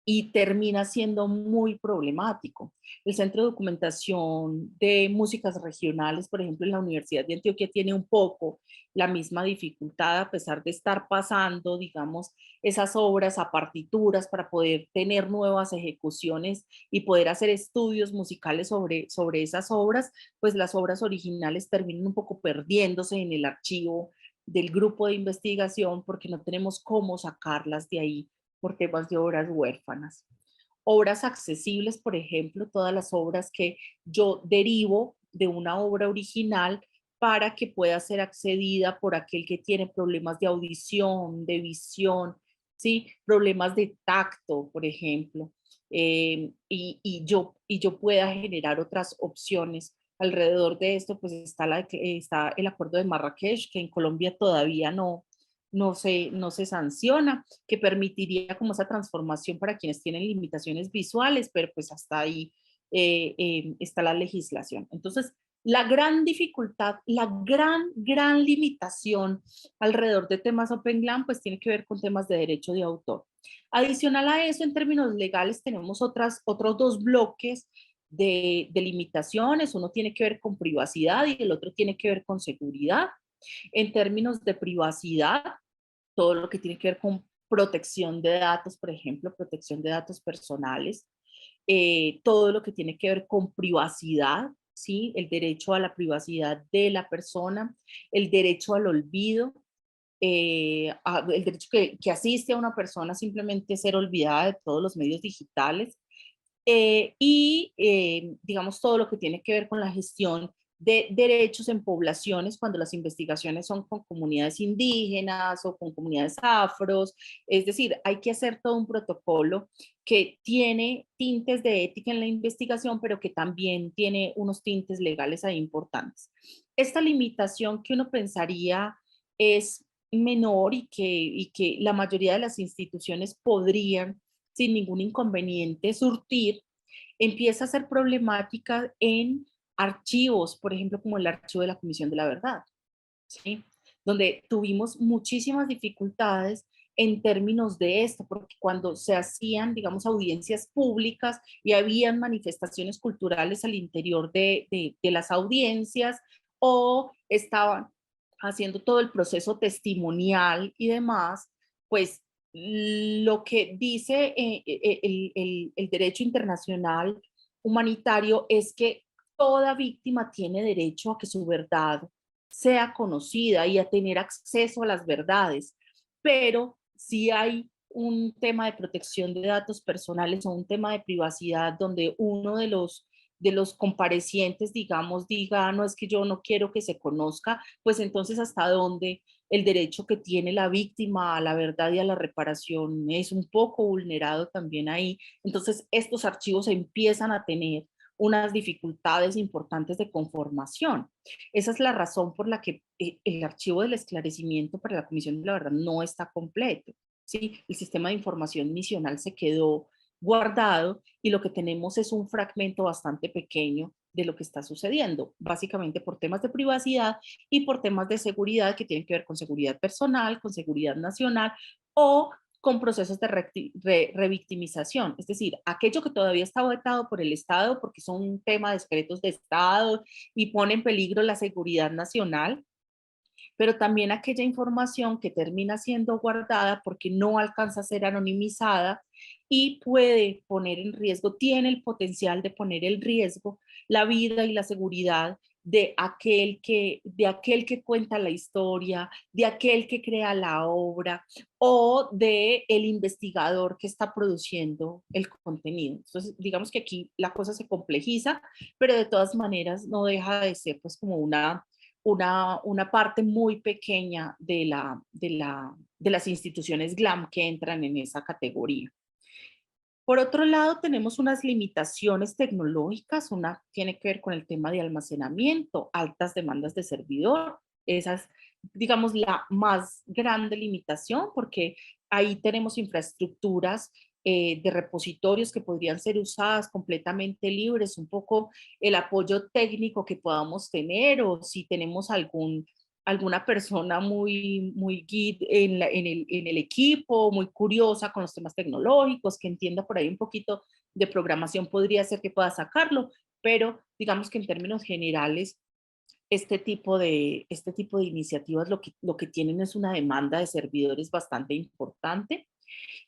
y termina siendo muy problemático. El Centro de Documentación de Músicas Regionales, por ejemplo, en la Universidad de Antioquia tiene un poco la misma dificultad a pesar de estar pasando, digamos, esas obras a partituras para poder tener nuevas ejecuciones y poder hacer estudios musicales sobre esas obras, pues las obras originales terminan un poco perdiéndose en el archivo del grupo de investigación porque no tenemos cómo sacarlas de ahí por temas de obras huérfanas. Obras accesibles, por ejemplo, todas las obras que yo derivo de una obra original para que pueda ser accedida por aquel que tiene problemas de audición, de visión, ¿sí? Problemas de tacto, por ejemplo, y yo pueda generar otras opciones. Alrededor de esto, pues está el acuerdo de Marrakech, que en Colombia todavía no se sanciona, que permitiría como esa transformación para quienes tienen limitaciones visuales, pero pues hasta ahí está la legislación. Entonces, la gran dificultad, la gran limitación alrededor de temas Open GLAM, pues tiene que ver con temas de derecho de autor. Adicional a eso, en términos legales, tenemos otros dos bloques de limitaciones. Uno tiene que ver con privacidad y el otro tiene que ver con seguridad. En términos de privacidad, todo lo que tiene que ver con protección de datos, por ejemplo, protección de datos personales, todo lo que tiene que ver con privacidad, ¿sí? El derecho a la privacidad de la persona, el derecho al olvido, el derecho que asiste a una persona simplemente ser olvidada de todos los medios digitales, digamos todo lo que tiene que ver con la gestión de derechos en poblaciones cuando las investigaciones son con comunidades indígenas o con comunidades afros, es decir, hay que hacer todo un protocolo que tiene tintes de ética en la investigación, pero que también tiene unos tintes legales ahí importantes. Esta limitación que uno pensaría es menor y que la mayoría de las instituciones podrían sin ningún inconveniente surtir, empieza a ser problemática en archivos, por ejemplo, como el archivo de la Comisión de la Verdad, ¿sí? Donde tuvimos muchísimas dificultades en términos de esto, porque cuando se hacían, digamos, audiencias públicas y habían manifestaciones culturales al interior de las audiencias o estaban haciendo todo el proceso testimonial y demás, pues lo que dice el derecho internacional humanitario es que toda víctima tiene derecho a que su verdad sea conocida y a tener acceso a las verdades, pero si hay un tema de protección de datos personales o un tema de privacidad donde uno de los comparecientes, digamos, diga, no es que yo no quiero que se conozca, pues entonces hasta dónde el derecho que tiene la víctima a la verdad y a la reparación es un poco vulnerado también ahí. Entonces estos archivos empiezan a tener unas dificultades importantes de conformación. Esa es la razón por la que el archivo del esclarecimiento para la Comisión de la Verdad no está completo, ¿sí? El sistema de información misional se quedó guardado y lo que tenemos es un fragmento bastante pequeño de lo que está sucediendo, básicamente por temas de privacidad y por temas de seguridad que tienen que ver con seguridad personal, con seguridad nacional o con procesos de revictimización, es decir, aquello que todavía está vetado por el Estado porque son un tema de secretos de Estado y pone en peligro la seguridad nacional, pero también aquella información que termina siendo guardada porque no alcanza a ser anonimizada y puede poner en riesgo, tiene el potencial de poner en riesgo la vida y la seguridad de aquel que cuenta la historia, de aquel que crea la obra o de el investigador que está produciendo el contenido. Entonces, digamos que aquí la cosa se complejiza, pero de todas maneras no deja de ser pues como una parte muy pequeña de las instituciones GLAM que entran en esa categoría. Por otro lado, tenemos unas limitaciones tecnológicas. Una tiene que ver con el tema de almacenamiento, altas demandas de servidor. Esa es, digamos, la más grande limitación porque ahí tenemos infraestructuras de repositorios que podrían ser usadas completamente libres, un poco el apoyo técnico que podamos tener o si tenemos alguna persona muy geek en el equipo, muy curiosa con los temas tecnológicos, que entienda por ahí un poquito de programación, podría ser que pueda sacarlo, pero digamos que en términos generales, este tipo de iniciativas lo que tienen es una demanda de servidores bastante importante.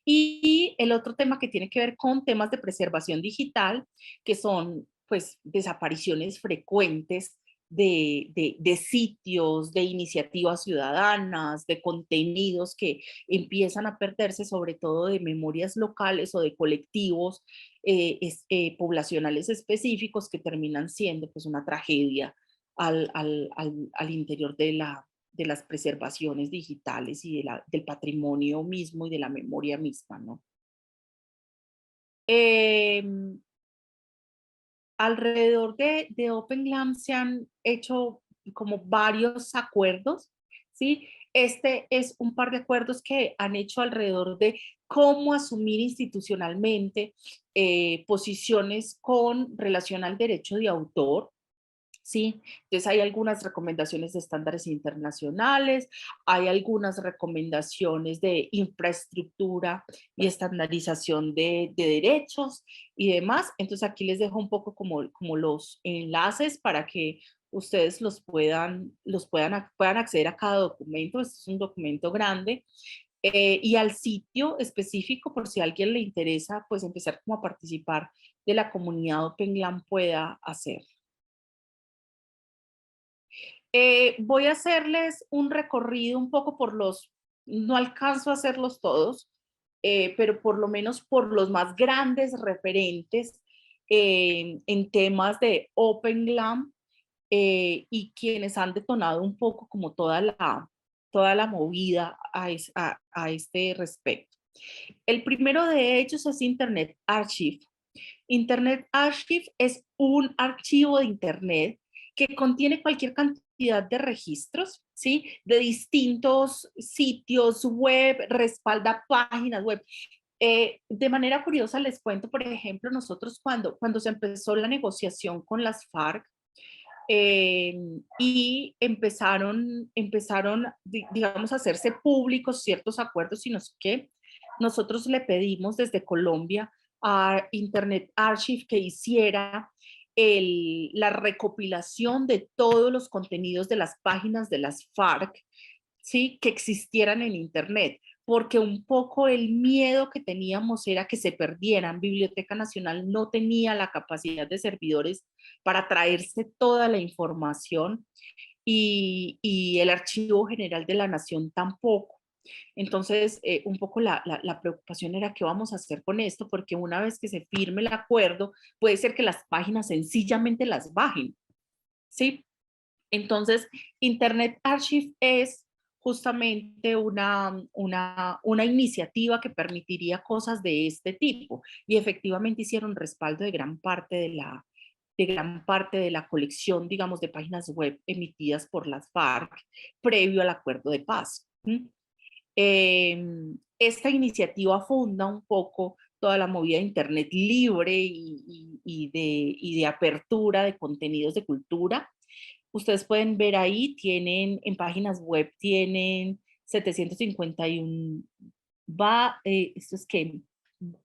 Y el otro tema que tiene que ver con temas de preservación digital, que son pues desapariciones frecuentes de sitios, de iniciativas ciudadanas, de contenidos que empiezan a perderse, sobre todo de memorias locales o de colectivos poblacionales específicos que terminan siendo pues una tragedia al interior de las preservaciones digitales y del patrimonio mismo y de la memoria misma, ¿no? Eh, alrededor de Open GLAM se han hecho como varios acuerdos, ¿sí? Este es un par de acuerdos que han hecho alrededor de cómo asumir institucionalmente posiciones con relación al derecho de autor, ¿sí? Entonces hay algunas recomendaciones de estándares internacionales, hay algunas recomendaciones de infraestructura y estandarización de derechos y demás. Entonces aquí les dejo un poco como los enlaces para que ustedes puedan acceder a cada documento. Este es un documento grande. Y al sitio específico, por si a alguien le interesa, pues empezar como a participar de la comunidad Open GLAM pueda hacer. Voy a hacerles un recorrido un poco no alcanzo a hacerlos todos, pero por lo menos por los más grandes referentes en temas de Open GLAM y quienes han detonado un poco como toda la movida a este respecto. El primero de ellos es Internet Archive. Internet Archive es un archivo de Internet que contiene cualquier cantidad de registros ¿sí? De distintos sitios web, respalda páginas web. De manera curiosa les cuento, por ejemplo, nosotros cuando se empezó la negociación con las FARC, y empezaron, digamos, a hacerse públicos ciertos acuerdos y no sé qué, nosotros le pedimos desde Colombia a Internet Archive que hiciera la recopilación de todos los contenidos de las páginas de las FARC, ¿sí? Que existieran en Internet, porque un poco el miedo que teníamos era que se perdieran. Biblioteca Nacional no tenía la capacidad de servidores para traerse toda la información y el Archivo General de la Nación tampoco. Entonces, un poco la preocupación era qué vamos a hacer con esto, porque una vez que se firme el acuerdo, puede ser que las páginas sencillamente las bajen, ¿sí? Entonces, Internet Archive es justamente una iniciativa que permitiría cosas de este tipo y efectivamente hicieron respaldo de gran parte de la colección, digamos, de páginas web emitidas por las FARC previo al acuerdo de paz. Esta iniciativa funda un poco toda la movida de Internet libre y de apertura de contenidos de cultura. Ustedes pueden ver ahí, tienen en páginas web, tienen 751, esto es que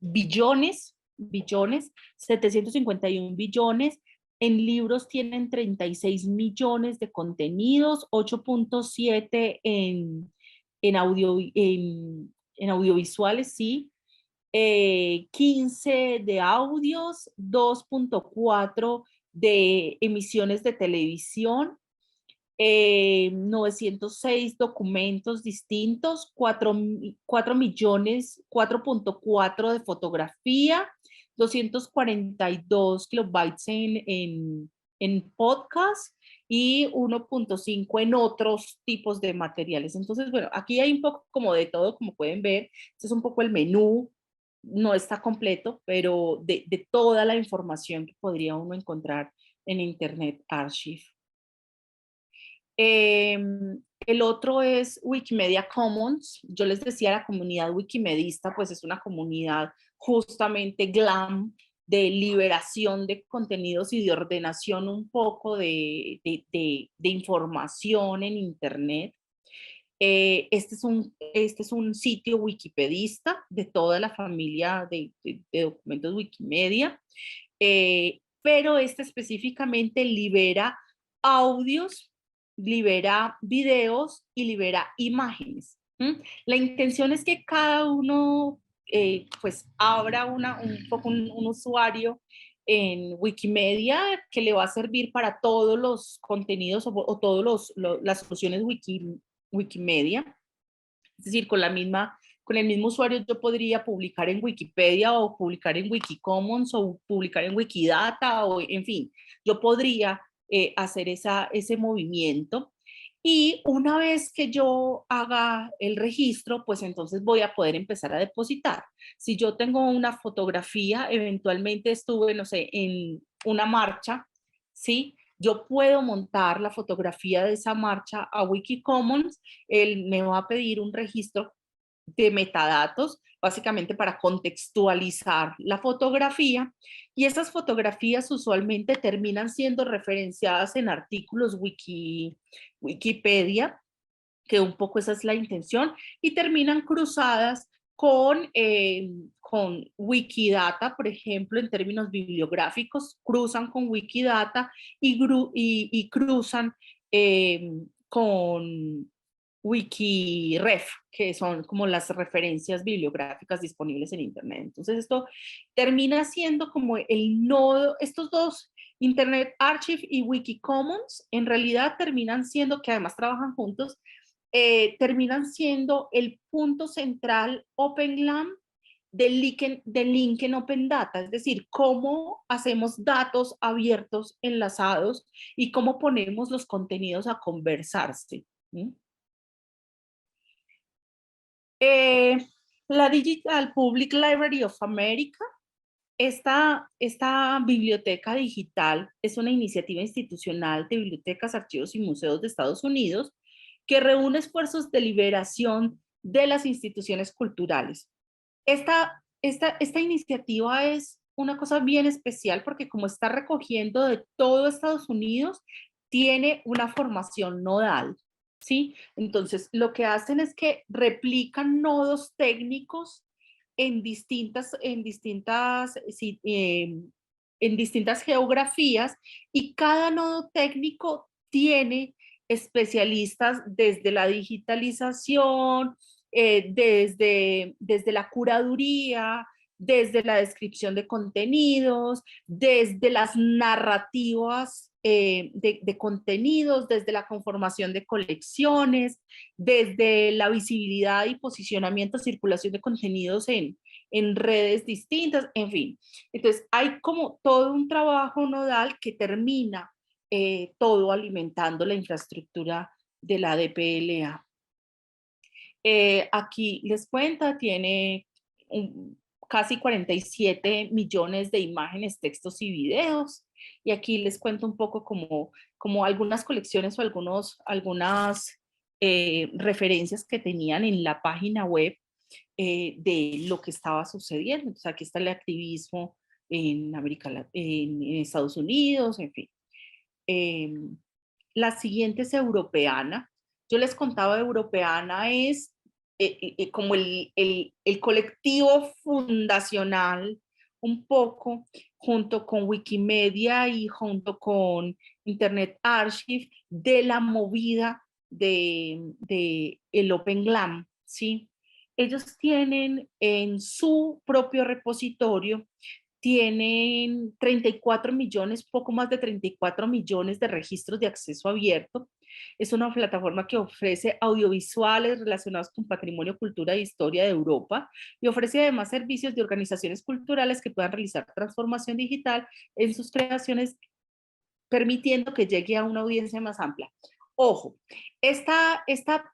billones, 751 billones. En libros tienen 36 millones de contenidos, 8.7 en audiovisuales, sí, 15 de audios, 2.4 de emisiones de televisión, 906 documentos distintos, 4 millones, 4.4 de fotografía, 242 kilobytes en podcast y 1.5 en otros tipos de materiales. Entonces, bueno, aquí hay un poco como de todo, como pueden ver. Este es un poco el menú, no está completo, pero de toda la información que podría uno encontrar en Internet Archive. El otro es Wikimedia Commons. Yo les decía, la comunidad wikimedista, pues es una comunidad justamente GLAM, de liberación de contenidos y de ordenación un poco de información en Internet. Este es un sitio wikipedista de toda la familia de documentos Wikimedia, pero este específicamente libera audios, libera videos y libera imágenes. La intención es que cada uno pues abra un poco un usuario en Wikimedia que le va a servir para todos los contenidos o todas las soluciones Wikimedia. Es decir, con el mismo usuario yo podría publicar en Wikipedia o publicar en Wikicommons o publicar en Wikidata o en fin, yo podría hacer ese movimiento y una vez que yo haga el registro, pues entonces voy a poder empezar a depositar. Si yo tengo una fotografía, eventualmente estuve, no sé, en una marcha, ¿sí? Yo puedo montar la fotografía de esa marcha a Wikicommons, él me va a pedir un registro de metadatos, básicamente para contextualizar la fotografía, y esas fotografías usualmente terminan siendo referenciadas en artículos Wikipedia, que un poco esa es la intención, y terminan cruzadas con Wikidata, por ejemplo, en términos bibliográficos, cruzan con Wikidata y cruzan con Wikiref, que son como las referencias bibliográficas disponibles en Internet. Entonces esto termina siendo como el nodo, estos dos, Internet Archive y Wikicommons, en realidad terminan siendo, que además trabajan juntos, terminan siendo el punto central OpenGLAM del link en Open Data, es decir, cómo hacemos datos abiertos enlazados y cómo ponemos los contenidos a conversarse. La Digital Public Library of America, esta biblioteca digital es una iniciativa institucional de bibliotecas, archivos y museos de Estados Unidos que reúne esfuerzos de liberación de las instituciones culturales. Esta iniciativa es una cosa bien especial porque como está recogiendo de todo Estados Unidos, tiene una formación nodal, ¿sí? Entonces, lo que hacen es que replican nodos técnicos en distintas geografías, y cada nodo técnico tiene especialistas desde la digitalización, desde la curaduría, desde la descripción de contenidos, desde las narrativas de contenidos, desde la conformación de colecciones, desde la visibilidad y posicionamiento, circulación de contenidos en redes distintas, en fin. Entonces hay como todo un trabajo nodal que termina todo alimentando la infraestructura de la DPLA. Aquí les cuenta, tiene casi 47 millones de imágenes, textos y videos. Y aquí les cuento un poco como algunas colecciones o algunas referencias que tenían en la página web de lo que estaba sucediendo. Entonces aquí está el activismo en en Estados Unidos, en fin. La siguiente es Europeana. Yo les contaba, Europeana es como el colectivo fundacional, un poco, junto con Wikimedia y junto con Internet Archive, de la movida de el Open GLAM, ¿sí? Ellos tienen en su propio repositorio, tienen 34 millones, poco más de 34 millones de registros de acceso abierto. Es una plataforma que ofrece audiovisuales relacionados con patrimonio, cultura e historia de Europa, y ofrece además servicios de organizaciones culturales que puedan realizar transformación digital en sus creaciones, permitiendo que llegue a una audiencia más amplia. Ojo, esta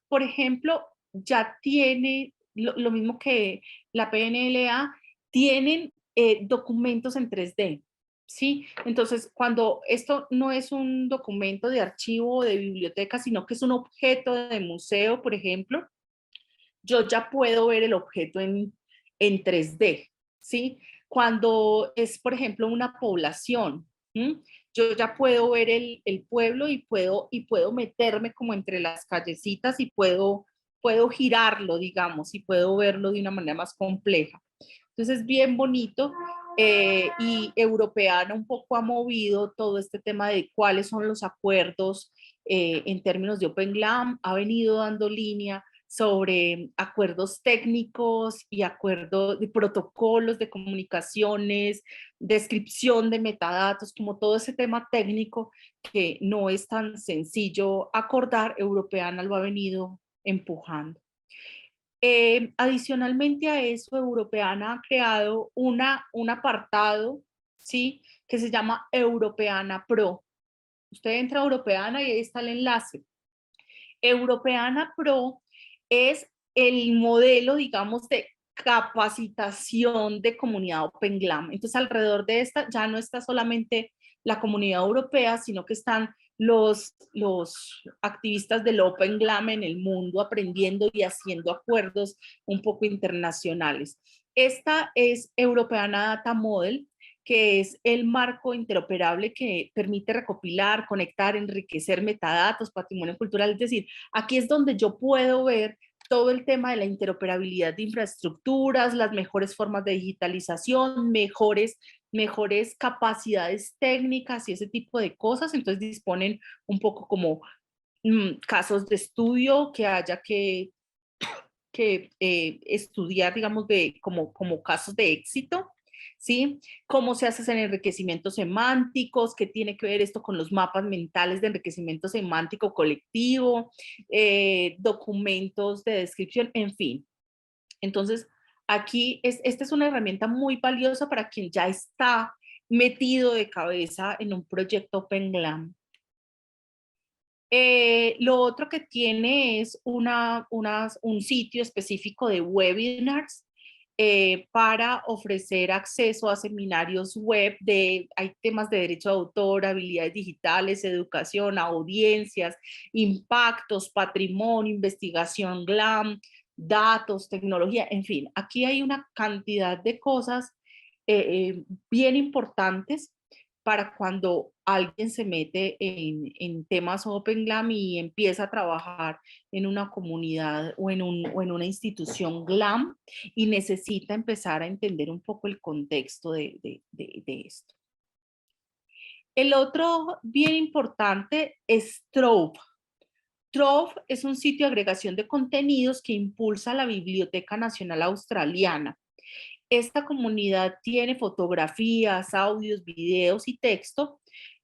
por ejemplo, ya tiene lo mismo que la PNLA, tienen documentos en 3D, ¿sí? Entonces, cuando esto no es un documento de archivo o de biblioteca, sino que es un objeto de museo, por ejemplo, yo ya puedo ver el objeto en 3D, ¿sí? Cuando es, por ejemplo, una población, ¿sí? Yo ya puedo ver el pueblo y puedo meterme como entre las callecitas y puedo girarlo, digamos, y puedo verlo de una manera más compleja. Entonces es bien bonito, y Europeana un poco ha movido todo este tema de cuáles son los acuerdos en términos de Open GLAM, ha venido dando línea sobre acuerdos técnicos y acuerdos de protocolos de comunicaciones, descripción de metadatos, como todo ese tema técnico que no es tan sencillo acordar. Europeana lo ha venido empujando. Adicionalmente a eso, Europeana ha creado un apartado, ¿sí?, que se llama Europeana Pro. Usted entra a Europeana y ahí está el enlace. Europeana Pro es el modelo, digamos, de capacitación de comunidad Open GLAM. Entonces, alrededor de esta ya no está solamente la comunidad europea, sino que están los activistas del Open GLAM en el mundo aprendiendo y haciendo acuerdos un poco internacionales. Esta es Europeana Data Model, que es el marco interoperable que permite recopilar, conectar, enriquecer metadatos, patrimonio cultural. Es decir, aquí es donde yo puedo ver todo el tema de la interoperabilidad de infraestructuras, las mejores formas de digitalización, mejores capacidades técnicas y ese tipo de cosas. Entonces disponen un poco como casos de estudio que haya que estudiar, digamos, como casos de éxito, ¿sí? Cómo se hace en enriquecimientos semánticos, qué tiene que ver esto con los mapas mentales de enriquecimiento semántico colectivo, documentos de descripción, en fin. Entonces, aquí esta es una herramienta muy valiosa para quien ya está metido de cabeza en un proyecto Open GLAM. Lo otro que tiene es un sitio específico de webinars. para ofrecer acceso a seminarios web hay temas de derecho de autor, habilidades digitales, educación, audiencias, impactos, patrimonio, investigación GLAM, datos, tecnología, en fin, aquí hay una cantidad de cosas bien importantes para cuando alguien se mete en temas Open GLAM y empieza a trabajar en una comunidad o en una institución GLAM y necesita empezar a entender un poco el contexto de esto. El otro bien importante es Trove. Trove es un sitio de agregación de contenidos que impulsa la Biblioteca Nacional Australiana. Esta comunidad tiene fotografías, audios, videos y texto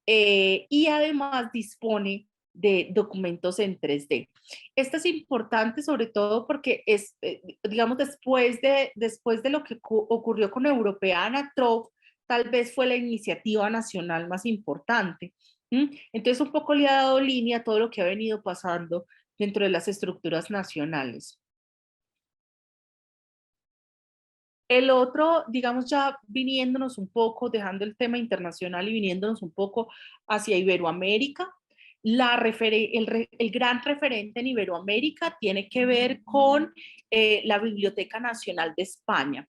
y además dispone de documentos en 3D. Esto es importante sobre todo porque es, digamos, después de lo que ocurrió con Europeana, Trove tal vez fue la iniciativa nacional más importante. Entonces un poco le ha dado línea a todo lo que ha venido pasando dentro de las estructuras nacionales. El otro, digamos ya viniéndonos un poco, dejando el tema internacional y viniéndonos un poco hacia Iberoamérica, el gran referente en Iberoamérica tiene que ver con la Biblioteca Nacional de España.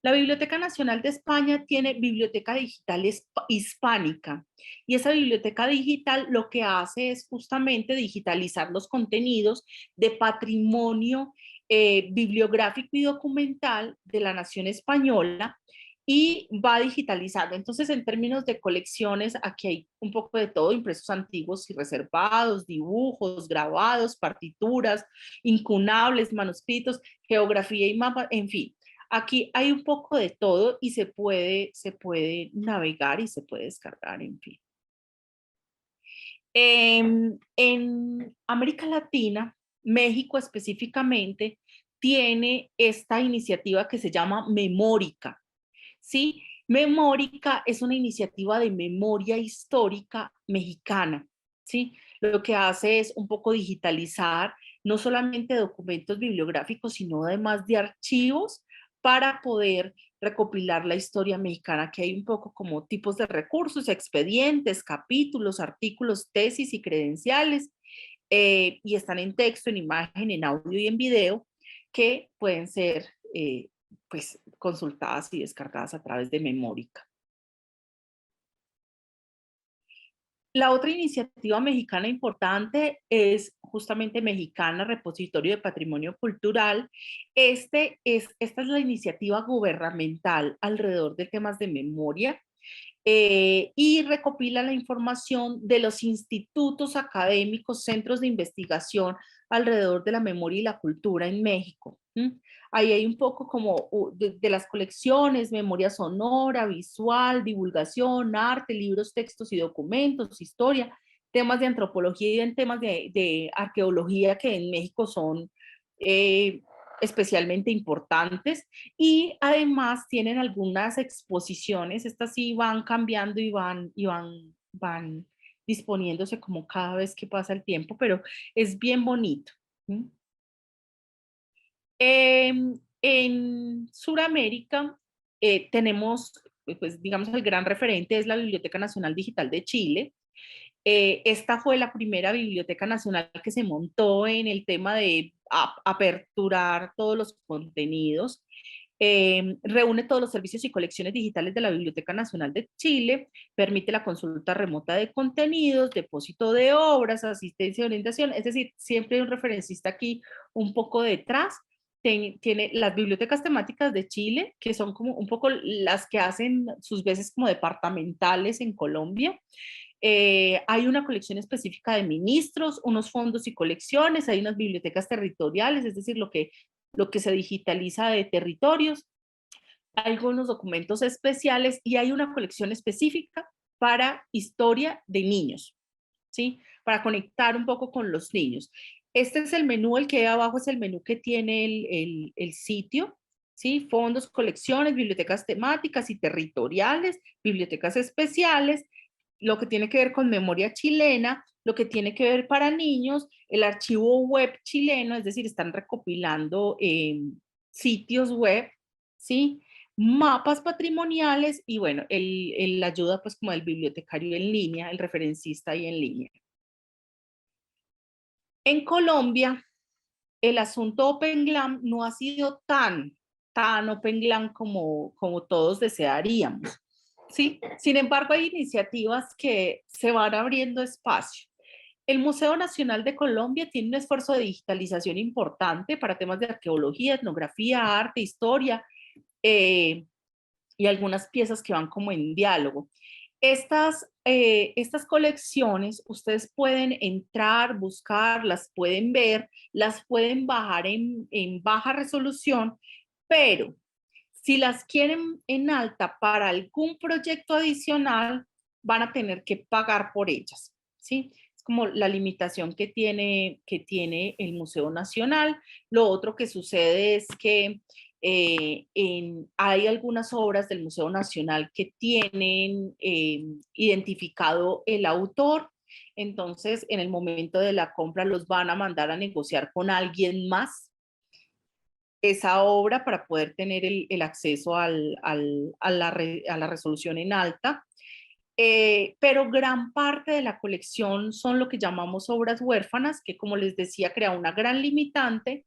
La Biblioteca Nacional de España tiene Biblioteca Digital Hispánica y esa biblioteca digital lo que hace es justamente digitalizar los contenidos de patrimonio bibliográfico y documental de la nación española y va digitalizando. Entonces, en términos de colecciones, aquí hay un poco de todo, impresos antiguos y reservados, dibujos, grabados, partituras, incunables, manuscritos, geografía y mapas, en fin. Aquí hay un poco de todo y se puede navegar y se puede descargar, en fin. En América Latina, México específicamente, tiene esta iniciativa que se llama Memórica, ¿sí? Memórica es una iniciativa de memoria histórica mexicana, ¿sí? Lo que hace es un poco digitalizar no solamente documentos bibliográficos, sino además de archivos para poder recopilar la historia mexicana, que hay un poco como tipos de recursos, expedientes, capítulos, artículos, tesis y credenciales, y están en texto, en imagen, en audio y en video, que pueden ser pues, consultadas y descargadas a través de Memórica. La otra iniciativa mexicana importante es justamente Mexicana Repositorio de Patrimonio Cultural. Esta es la iniciativa gubernamental alrededor de temas de memoria y recopila la información de los institutos académicos, centros de investigación alrededor de la memoria y la cultura en México. Ahí hay un poco como de las colecciones, memoria sonora, visual, divulgación, arte, libros, textos y documentos, historia, temas de antropología y temas de arqueología que en México son especialmente importantes, y además tienen algunas exposiciones, estas sí van cambiando y van disponiéndose como cada vez que pasa el tiempo, pero es bien bonito. En Sudamérica tenemos, pues digamos, el gran referente es la Biblioteca Nacional Digital de Chile. Esta fue la primera biblioteca nacional que se montó en el tema de aperturar todos los contenidos. Reúne todos los servicios y colecciones digitales de la Biblioteca Nacional de Chile, permite la consulta remota de contenidos, depósito de obras, asistencia y orientación, es decir, siempre hay un referencista aquí un poco detrás. Tiene las bibliotecas temáticas de Chile, que son como un poco las que hacen sus veces como departamentales en Colombia. Hay una colección específica de ministros, unos fondos y colecciones, hay unas bibliotecas territoriales, es decir, lo que se digitaliza de territorios, hay algunos documentos especiales y hay una colección específica para historia de niños, ¿sí? Para conectar un poco con los niños. Este es el menú, el que hay abajo es el menú que tiene el sitio, ¿sí? Fondos, colecciones, bibliotecas temáticas y territoriales, bibliotecas especiales, lo que tiene que ver con memoria chilena, lo que tiene que ver para niños, el archivo web chileno, es decir, están recopilando sitios web, ¿sí? Mapas patrimoniales y bueno, la ayuda pues como del bibliotecario en línea, el referencista ahí en línea. En Colombia, el asunto Open GLAM no ha sido tan Open GLAM como todos desearíamos, ¿sí? Sin embargo, hay iniciativas que se van abriendo espacio. El Museo Nacional de Colombia tiene un esfuerzo de digitalización importante para temas de arqueología, etnografía, arte, historia, y algunas piezas que van como en diálogo. Estas colecciones ustedes pueden entrar, buscar, las pueden ver, las pueden bajar en baja resolución, pero si las quieren en alta para algún proyecto adicional, van a tener que pagar por ellas, ¿sí? Es como la limitación que tiene el Museo Nacional. Lo otro que sucede es que hay algunas obras del Museo Nacional que tienen identificado el autor, entonces en el momento de la compra los van a mandar a negociar con alguien más esa obra para poder tener el acceso a la resolución en alta. Pero gran parte de la colección son lo que llamamos obras huérfanas, que como les decía, crea una gran limitante.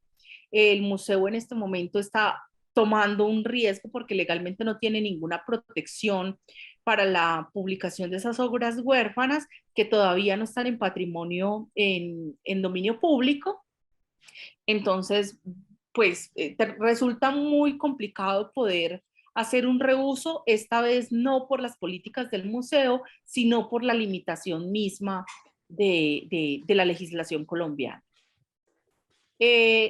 El museo en este momento está tomando un riesgo porque legalmente no tiene ninguna protección para la publicación de esas obras huérfanas que todavía no están en patrimonio en dominio público. Entonces, pues resulta muy complicado poder hacer un reuso, esta vez no por las políticas del museo, sino por la limitación misma de la legislación colombiana.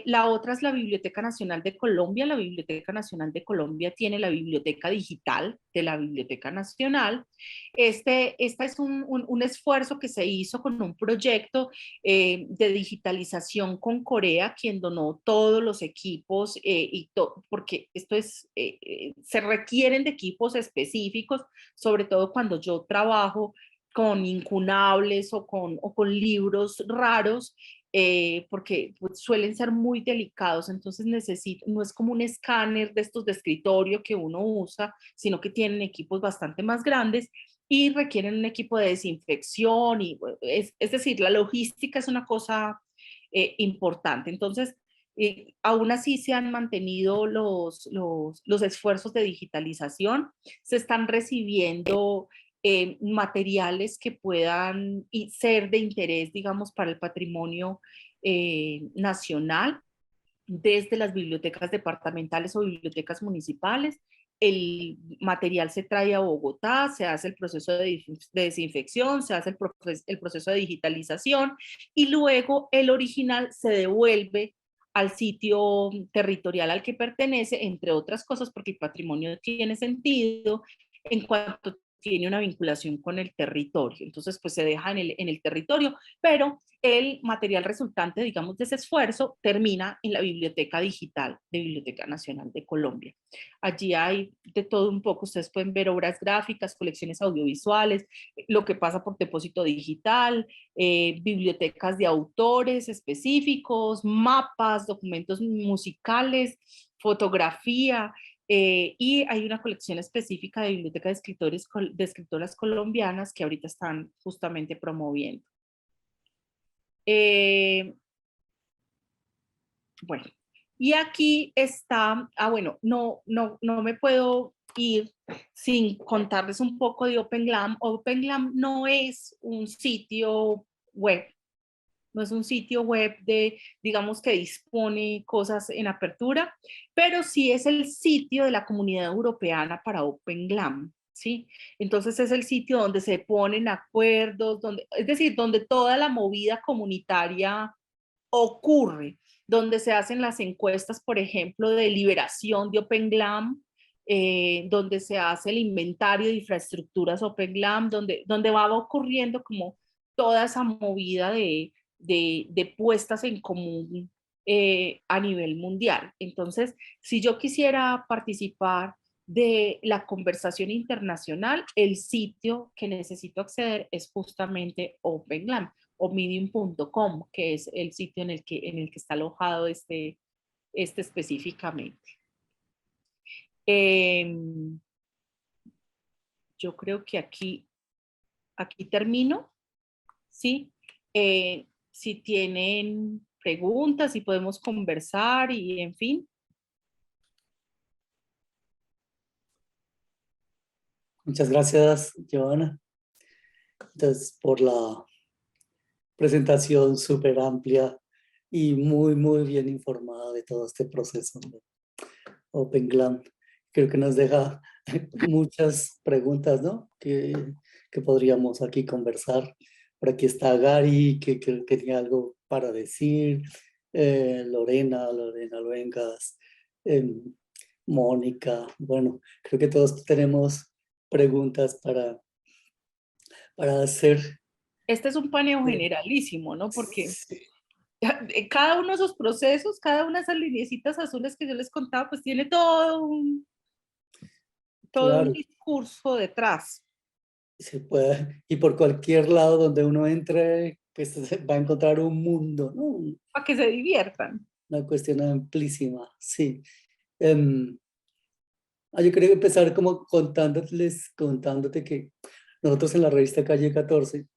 La otra es la Biblioteca Nacional de Colombia. La Biblioteca Nacional de Colombia tiene la biblioteca digital de la Biblioteca Nacional. Este es un esfuerzo que se hizo con un proyecto de digitalización con Corea, quien donó todos los equipos, porque esto se requieren de equipos específicos, sobre todo cuando yo trabajo con incunables o con libros raros, porque pues, suelen ser muy delicados, entonces no es como un escáner de estos de escritorio que uno usa, sino que tienen equipos bastante más grandes y requieren un equipo de desinfección, y es decir, la logística es una cosa importante. Entonces, aún así se han mantenido los esfuerzos de digitalización, se están recibiendo materiales que puedan ser de interés, digamos, para el patrimonio nacional, desde las bibliotecas departamentales o bibliotecas municipales. El material se trae a Bogotá, se hace el proceso de desinfección, se hace el proceso de digitalización y luego el original se devuelve al sitio territorial al que pertenece, entre otras cosas porque el patrimonio tiene sentido en cuanto tiene una vinculación con el territorio. Entonces, pues se deja en el territorio, pero el material resultante, digamos, de ese esfuerzo termina en la Biblioteca Digital de Biblioteca Nacional de Colombia. Allí hay de todo un poco, ustedes pueden ver obras gráficas, colecciones audiovisuales, lo que pasa por depósito digital, bibliotecas de autores específicos, mapas, documentos musicales, fotografía, y hay una colección específica de biblioteca de escritoras colombianas que ahorita están justamente promoviendo. Bueno, y aquí está, bueno, no me puedo ir sin contarles un poco de Open GLAM. Open GLAM no es un sitio web, no es un sitio web digamos, que dispone cosas en apertura, pero sí es el sitio de la Comunidad Europeana para Open GLAM, ¿sí? Entonces es el sitio donde se ponen acuerdos, es decir, donde toda la movida comunitaria ocurre, donde se hacen las encuestas, por ejemplo, de liberación de Open GLAM, donde se hace el inventario de infraestructuras Open GLAM, donde va ocurriendo como toda esa movida de puestas en común a nivel mundial. Entonces, si yo quisiera participar de la conversación internacional, el sitio que necesito acceder es justamente Open GLAM o medium.com, que es el sitio en el que está alojado este específicamente. Yo creo que aquí termino, ¿sí? Si tienen preguntas, si podemos conversar y en fin. Muchas gracias, Joana. Entonces, por la presentación súper amplia y muy bien informada de todo este proceso de Open GLAM. Creo que nos deja muchas preguntas, ¿no? Que podríamos aquí conversar. Por aquí está Gary, que tenía algo para decir. Lorena Luengas, Mónica. Bueno, creo que todos tenemos preguntas para hacer. Este es un paneo generalísimo, ¿no? Porque cada uno de esos procesos, cada una de esas lineecitas azules que yo les contaba, pues tiene todo un Claro, discurso detrás. se puede, y por cualquier lado donde uno entre, pues va a encontrar un mundo, ¿no? Para que se diviertan. Una cuestión amplísima, sí. Yo quería empezar como contándote que nosotros en la revista Calle 14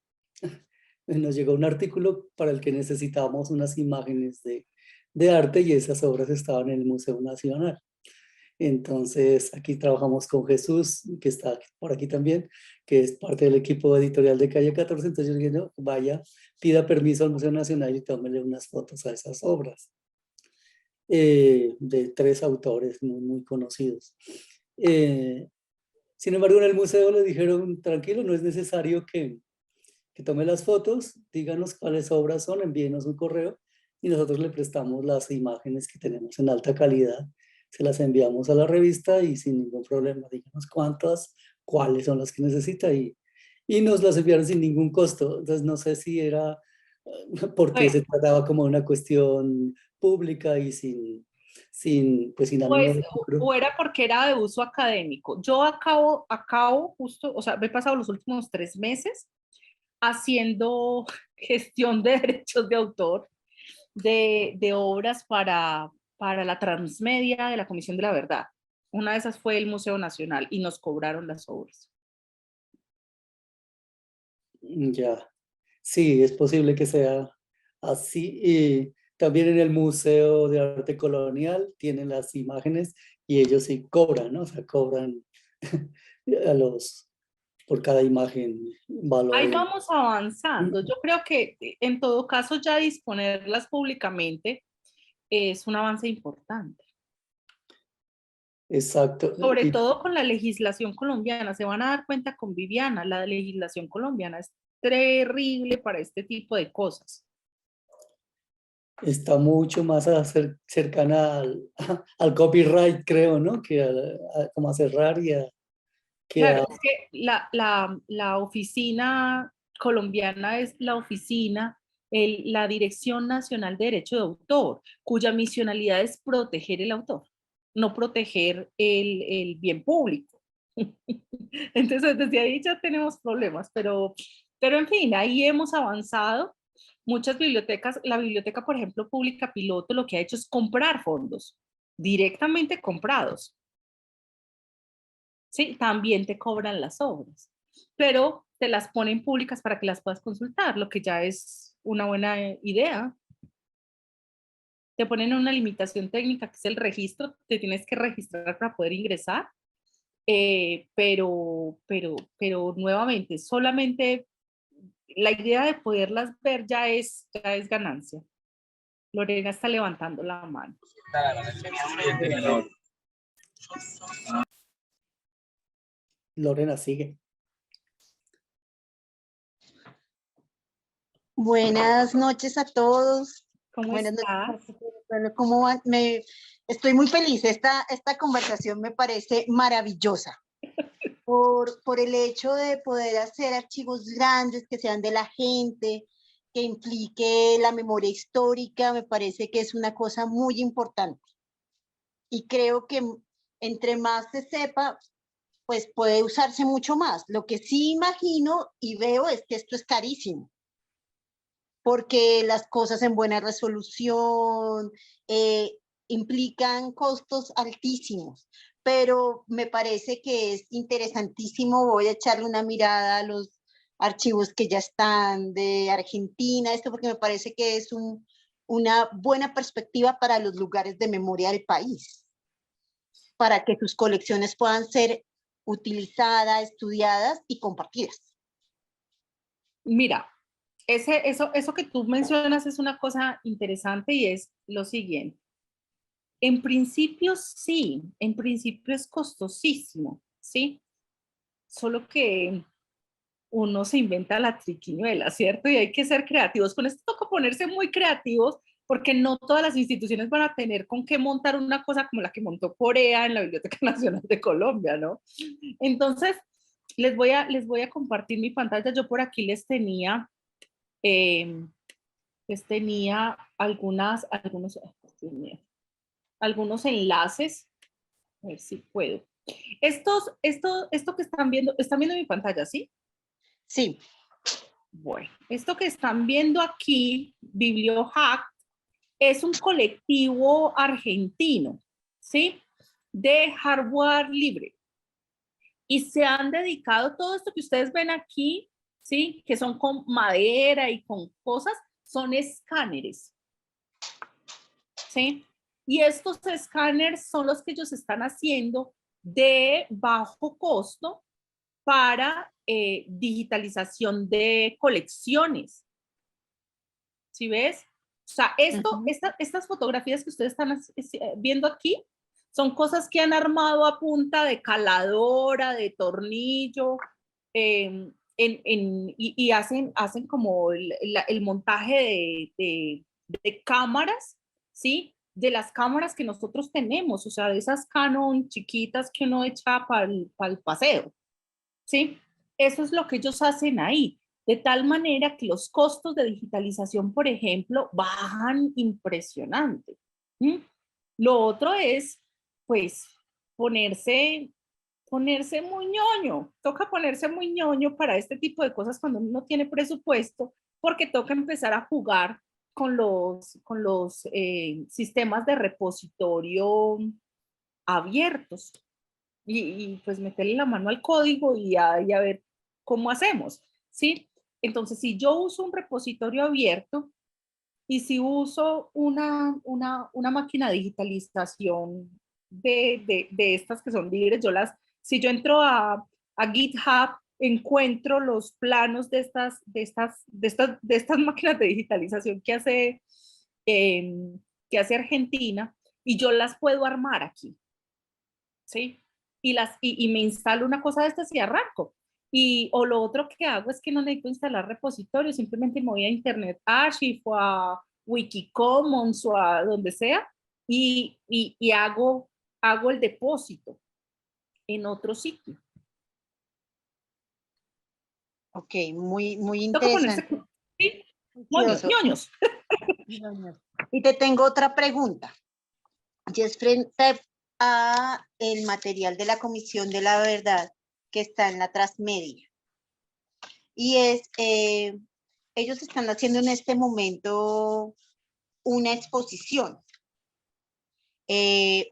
nos llegó un artículo para el que necesitábamos unas imágenes de arte y esas obras estaban en el Museo Nacional. Entonces, aquí trabajamos con Jesús, que está por aquí también, que es parte del equipo editorial de Calle 14. Entonces yo dije, no, vaya, pida permiso al Museo Nacional y tómele unas fotos a esas obras de tres autores muy conocidos. Sin embargo, en el museo le dijeron, tranquilo, no es necesario que tome las fotos, díganos cuáles obras son, envíenos un correo y nosotros le prestamos las imágenes que tenemos en alta calidad, se las enviamos a la revista y sin ningún problema, díganos cuántas, cuáles son las que necesita y nos las enviaron sin ningún costo. Entonces no sé si era porque Bueno, se trataba como una cuestión pública y sin ánimo pues, de lucro. o era porque era de uso académico. Yo acabo justo, o sea, me he pasado los últimos 3 meses haciendo gestión de derechos de autor de obras para la Transmedia de la Comisión de la Verdad. Una de esas fue el Museo Nacional y nos cobraron las obras. Ya, sí, es posible que sea así. Y también en el Museo de Arte Colonial tienen las imágenes y ellos sí cobran, ¿no? O sea, cobran por cada imagen Ahí valor. vamos avanzando. Yo creo que en todo caso ya disponerlas públicamente es un avance importante. Exacto. Sobre todo con la legislación colombiana. Se van a dar cuenta con Viviana, la legislación colombiana es terrible para este tipo de cosas. Está mucho más cercana al copyright, creo, ¿no? Que como a cerrar que Claro, a... es que la oficina colombiana es la oficina, la Dirección Nacional de Derecho de Autor, cuya misionalidad es proteger el autor, no proteger el bien público. Entonces, desde ahí ya tenemos problemas, pero en fin, ahí hemos avanzado. Muchas bibliotecas, la biblioteca, por ejemplo, pública piloto, lo que ha hecho es comprar fondos, directamente comprados. ¿Sí? También te cobran las obras, pero te las ponen públicas para que las puedas consultar, lo que ya es una buena idea. Te ponen una limitación técnica que es el registro, te tienes que registrar para poder ingresar, pero nuevamente, solamente la idea de poderlas ver ya es ganancia. Lorena está levantando la mano. Lorena sigue. Buenas noches a todos. ¿Cómo Buenas estás? noches. ¿Cómo van? Estoy muy feliz. Esta conversación me parece maravillosa por el hecho de poder hacer archivos grandes que sean de la gente, que implique la memoria histórica. Me parece que es una cosa muy importante. Y creo que entre más se sepa, pues puede usarse mucho más. Lo que sí imagino y veo es que esto es carísimo, porque las cosas en buena resolución implican costos altísimos. pero me parece que es interesantísimo. Voy a echarle una mirada a los archivos que ya están de Argentina, esto porque me parece que es una buena perspectiva para los lugares de memoria del país, para que sus colecciones puedan ser utilizadas, estudiadas y compartidas. Mira, eso que tú mencionas es una cosa interesante y es lo siguiente. En principio sí, en principio es costosísimo, ¿sí? Solo que uno se inventa la triquiñuela, ¿cierto? Y hay que ser creativos. Con esto toca ponerse muy creativos porque no todas las instituciones van a tener con qué montar una cosa como la que montó Corea en la Biblioteca Nacional de Colombia, ¿no? Entonces, les voy a compartir mi pantalla. Yo por aquí eh, les tenía algunos enlaces. A ver si puedo. Esto que están viendo mi pantalla, ¿sí? Sí. Bueno, esto que están viendo aquí, BiblioHack, es un colectivo argentino, ¿sí? De hardware libre. Y se han dedicado, todo esto que ustedes ven aquí, ¿sí? Que son con madera y con cosas, son escáneres, ¿sí? Y estos escáneres son los que ellos están haciendo de bajo costo para digitalización de colecciones. ¿Sí ves? O sea, estas fotografías que ustedes están viendo aquí son cosas que han armado a punta de caladora, de tornillo, y hacen como el montaje de cámaras, ¿sí? De las cámaras que nosotros tenemos, o sea, de esas Canon chiquitas que uno echa para el paseo, ¿sí? Eso es lo que ellos hacen ahí, de tal manera que los costos de digitalización, por ejemplo, bajan impresionante. ¿Mm? Lo otro es, pues, ponerse muy ñoño. Toca ponerse muy ñoño para este tipo de cosas cuando uno no tiene presupuesto, porque toca empezar a jugar con los sistemas de repositorio abiertos y pues meterle la mano al código y a ver cómo hacemos, ¿sí? Entonces, si yo uso un repositorio abierto y si uso una máquina de digitalización de estas que son libres, si yo entro a GitHub, encuentro los planos de estas máquinas de digitalización que hace Argentina y yo las puedo armar aquí, ¿sí? Y me instalo una cosa de estas y arranco. O lo otro que hago es que no necesito instalar repositorios, simplemente me voy a Internet Archive o a Wikicommons o a donde sea y hago el depósito en otro sitio. Ok, muy Toca ponerse, interesante. ¿sí? ñoños. Y te tengo otra pregunta. Y es frente a el material de la Comisión de la Verdad que está en la Transmedia. Y ellos están haciendo en este momento una exposición que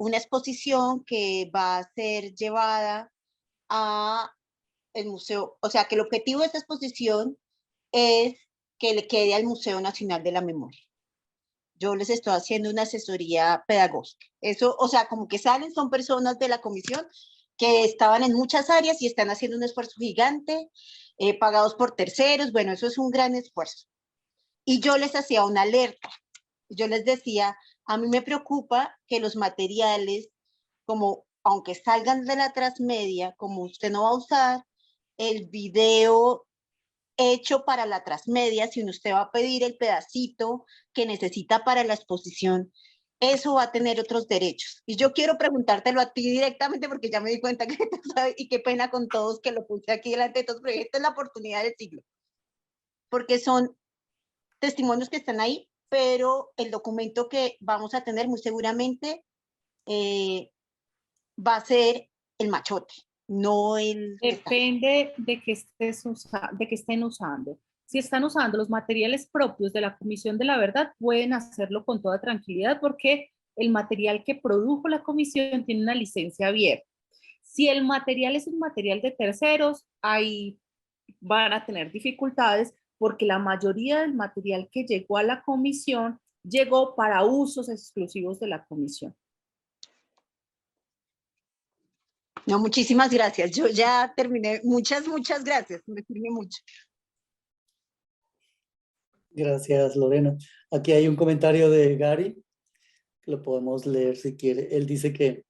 va a ser llevada a el museo, o sea que el objetivo de esta exposición es que le quede al Museo Nacional de la Memoria. Yo les estoy haciendo una asesoría pedagógica. Eso, o sea, como que son personas de la comisión que estaban en muchas áreas y están haciendo un esfuerzo gigante, pagados por terceros. Bueno, eso es un gran esfuerzo. Y yo les hacía una alerta. Yo les decía, a mí me preocupa que los materiales, como aunque salgan de la transmedia, como usted no va a usar el video hecho para la transmedia, si usted va a pedir el pedacito que necesita para la exposición, eso va a tener otros derechos. Y yo quiero preguntártelo a ti directamente porque ya me di cuenta que tú sabes, y qué pena con todos que lo puse aquí delante de todos, pero esta es la oportunidad del siglo. Porque son testimonios que están ahí, pero el documento que vamos a tener muy seguramente va a ser el machote, no el... Depende de que estén usando. Si están usando los materiales propios de la Comisión de la Verdad, pueden hacerlo con toda tranquilidad porque el material que produjo la comisión tiene una licencia abierta. Si el material es un material de terceros, ahí van a tener dificultades porque la mayoría del material que llegó a la comisión llegó para usos exclusivos de la comisión. No, muchísimas gracias. Yo ya terminé. Muchas gracias. Me sirve mucho. Gracias, Lorena. Aquí hay un comentario de Gary, que lo podemos leer si quiere. Él dice que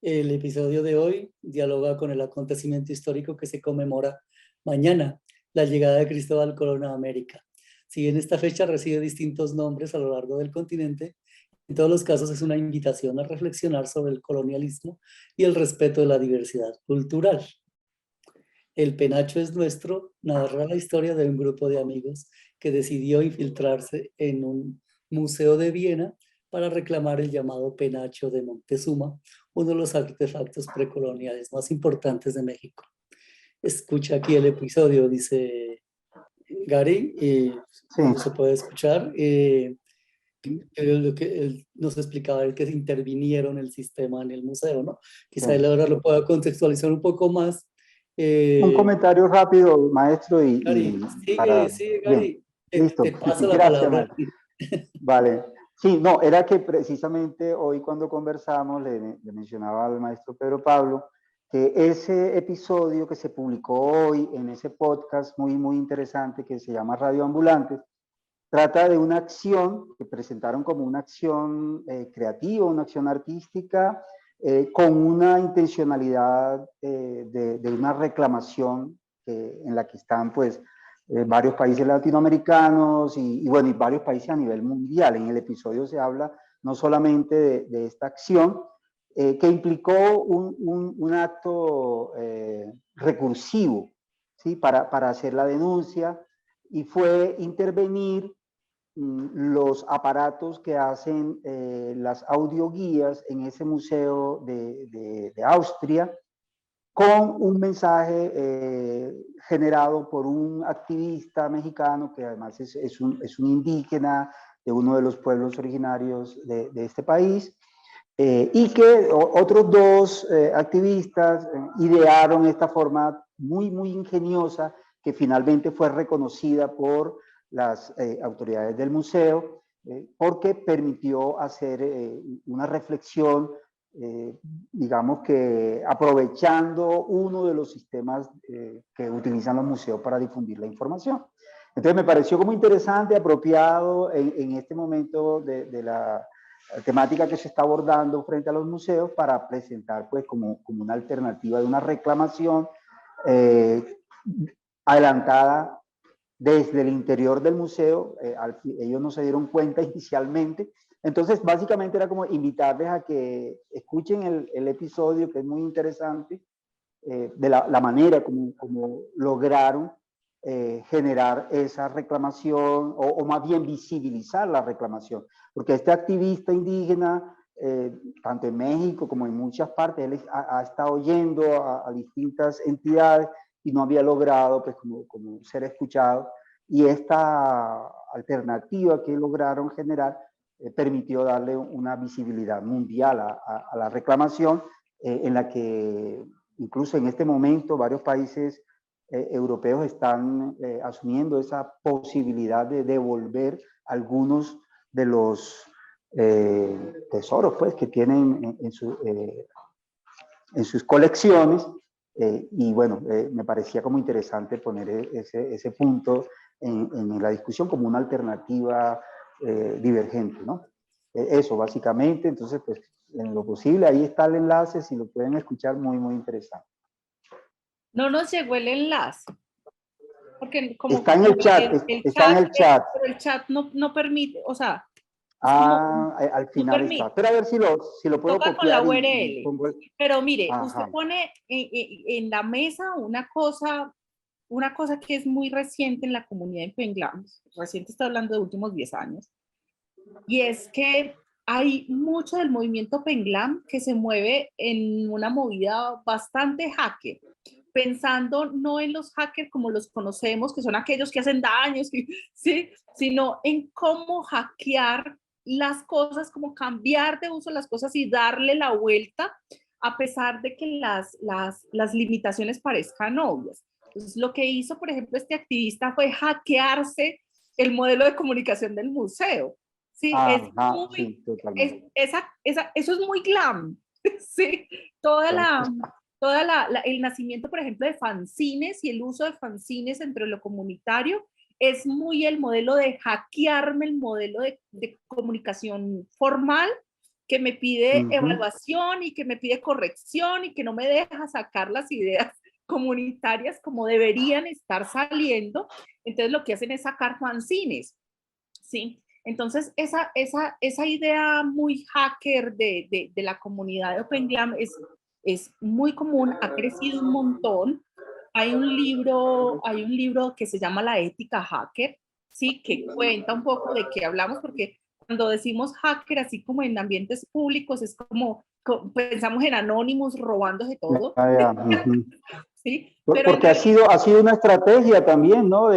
el episodio de hoy dialoga con el acontecimiento histórico que se conmemora mañana, la llegada de Cristóbal Colón a América. Si bien esta fecha recibe distintos nombres a lo largo del continente, en todos los casos es una invitación a reflexionar sobre el colonialismo y el respeto de la diversidad cultural. El penacho es nuestro narra la historia de un grupo de amigos que decidió infiltrarse en un museo de Viena para reclamar el llamado penacho de Montezuma, uno de los artefactos precoloniales más importantes de México. Escucha aquí el episodio, dice Gary, donde se puede escuchar. Lo que él nos explicaba es que intervinieron el sistema en el museo, ¿no? Quizá él ahora lo pueda contextualizar un poco más. Un comentario rápido, maestro, Gary, sigue, Gary. Listo. Te paso la Gracias, palabra. maestro. Vale. Sí, no, era que precisamente hoy cuando conversamos le mencionaba al maestro Pedro Pablo que ese episodio que se publicó hoy en ese podcast muy interesante que se llama Radio Ambulantes, trata de una acción que presentaron como una acción creativa, una acción artística, con una intencionalidad de una reclamación en la que están pues varios países latinoamericanos y bueno, y varios países a nivel mundial. En el episodio se habla no solamente de esta acción, que implicó un acto recursivo, ¿sí? para hacer la denuncia, y fue intervenir los aparatos que hacen las audioguías en ese museo de Austria, con un mensaje generado por un activista mexicano que además es un indígena de uno de los pueblos originarios de este país, y que otros dos activistas idearon esta forma muy ingeniosa que finalmente fue reconocida por las autoridades del museo, porque permitió hacer una reflexión, digamos que aprovechando uno de los sistemas que utilizan los museos para difundir la información. Entonces me pareció como interesante, apropiado en este momento de la temática que se está abordando frente a los museos para presentar pues como una alternativa de una reclamación adelantada desde el interior del museo. Ellos no se dieron cuenta inicialmente. Entonces, básicamente era como invitarles a que escuchen el episodio, que es muy interesante, de la manera como lograron generar esa reclamación, o más bien visibilizar la reclamación. Porque este activista indígena, tanto en México como en muchas partes, él ha estado yendo a distintas entidades y no había logrado pues como ser escuchado, y esta alternativa que lograron generar permitió darle una visibilidad mundial a la reclamación, en la que incluso en este momento varios países europeos están asumiendo esa posibilidad de devolver algunos de los tesoros pues que tienen en sus colecciones. Y bueno, me parecía como interesante poner ese punto en la discusión como una alternativa divergente, ¿no? Eso básicamente. Entonces pues en lo posible ahí está el enlace, si lo pueden escuchar, muy interesante. No nos llegó el enlace. Porque como está en el chat, está en el chat. Pero el chat no permite, o sea, al final no está. Pero a ver si lo puedo toca copiar con la URL. pongo Pero mire, Ajá. usted pone en la mesa una cosa que es muy reciente en la comunidad en Penglam. Reciente, está hablando de últimos 10 años. Y es que hay mucho del movimiento Penglam que se mueve en una movida bastante hacker, pensando no en los hackers como los conocemos, que son aquellos que hacen daños, ¿sí? Sino en cómo hackear las cosas, como cambiar de uso las cosas y darle la vuelta, a pesar de que las limitaciones parezcan obvias. Entonces, lo que hizo, por ejemplo, este activista fue hackearse el modelo de comunicación del museo. Sí, Sí, totalmente. eso es muy glam. Sí, el nacimiento, por ejemplo, de fanzines y el uso de fanzines entre lo comunitario es muy el modelo de hackearme el modelo de comunicación formal que me pide evaluación y que me pide corrección y que no me deja sacar las ideas comunitarias como deberían estar saliendo. Entonces lo que hacen es sacar fanzines, ¿sí? Entonces esa idea muy hacker de la comunidad de Open Glam es muy común, ha crecido un montón. Hay un libro que se llama La ética hacker, ¿sí? Que cuenta un poco de qué hablamos, porque cuando decimos hacker, así como en ambientes públicos, es como pensamos en anónimos robándose todo, ¿sí? Pero Porque ha sido una estrategia también, ¿no?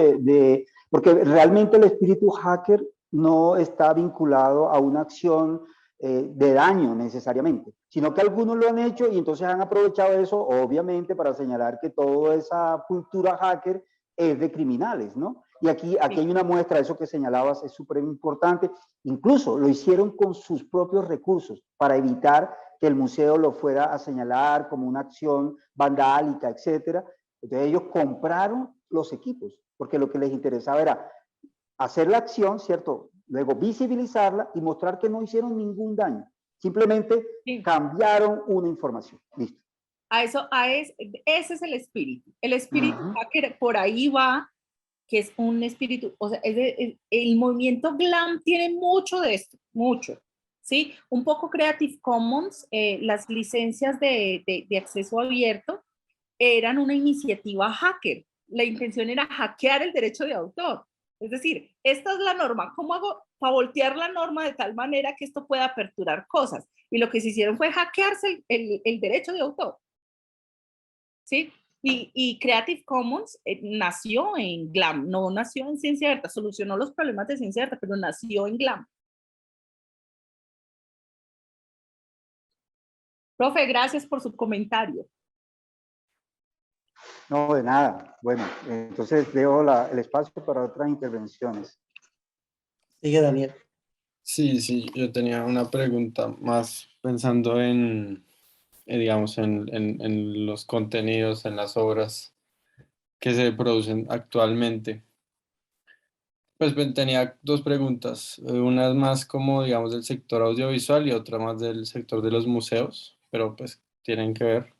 Porque realmente el espíritu hacker no está vinculado a una acción de daño necesariamente, sino que algunos lo han hecho y entonces han aprovechado eso, obviamente, para señalar que toda esa cultura hacker es de criminales, ¿no? Y aquí hay una muestra, eso que señalabas es súper importante. Incluso lo hicieron con sus propios recursos para evitar que el museo lo fuera a señalar como una acción vandálica, etcétera. Entonces ellos compraron los equipos, porque lo que les interesaba era hacer la acción, ¿cierto? Luego visibilizarla y mostrar que no hicieron ningún daño. Simplemente cambiaron una información. Listo. Ese es el espíritu. El espíritu hacker por ahí va, que es un espíritu, o sea, el movimiento GLAM tiene mucho de esto, mucho. ¿Sí? Un poco Creative Commons, las licencias de acceso abierto eran una iniciativa hacker. La intención era hackear el derecho de autor. Es decir, esta es la norma. ¿Cómo hago para voltear la norma de tal manera que esto pueda aperturar cosas? Y lo que se hicieron fue hackearse el derecho de autor. ¿Sí? Y Creative Commons nació en GLAM, no nació en Ciencia Abierta, solucionó los problemas de Ciencia Abierta, pero nació en GLAM. Profe, gracias por su comentario. No, de nada. Bueno, entonces dejo el espacio para otras intervenciones. Sigue, Daniel. Sí, yo tenía una pregunta más pensando digamos, en los contenidos, en las obras que se producen actualmente. Pues tenía dos preguntas. Una es más como, digamos, del sector audiovisual y otra más del sector de los museos, pero pues tienen que ver.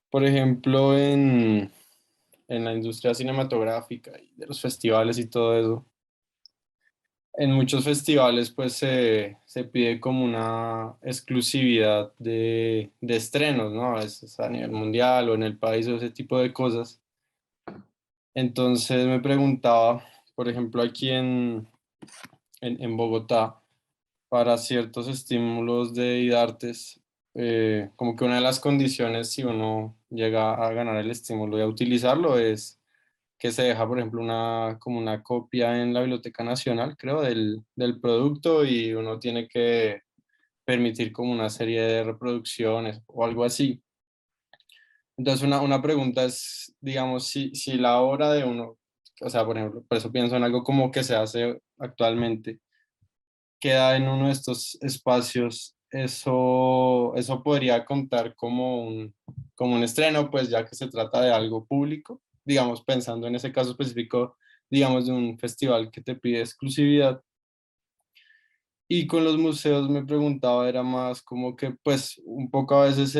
Por ejemplo, en la industria cinematográfica y de los festivales y todo eso. En muchos festivales pues se pide como una exclusividad de estrenos, ¿no? A veces a nivel mundial o en el país o ese tipo de cosas. Entonces me preguntaba, por ejemplo, aquí en Bogotá, para ciertos estímulos de IDARTES, como que una de las condiciones si uno llega a ganar el estímulo y a utilizarlo es que se deja, por ejemplo, como una copia en la Biblioteca Nacional, creo, del producto y uno tiene que permitir como una serie de reproducciones o algo así. Entonces, una pregunta es, digamos, si la obra de uno, o sea, por ejemplo, por eso pienso en algo como que se hace actualmente, queda en uno de estos espacios, eso podría contar como un estreno, pues ya que se trata de algo público, digamos, pensando en ese caso específico, digamos, de un festival que te pide exclusividad. Y con los museos me preguntaba, era más como que, pues, un poco a veces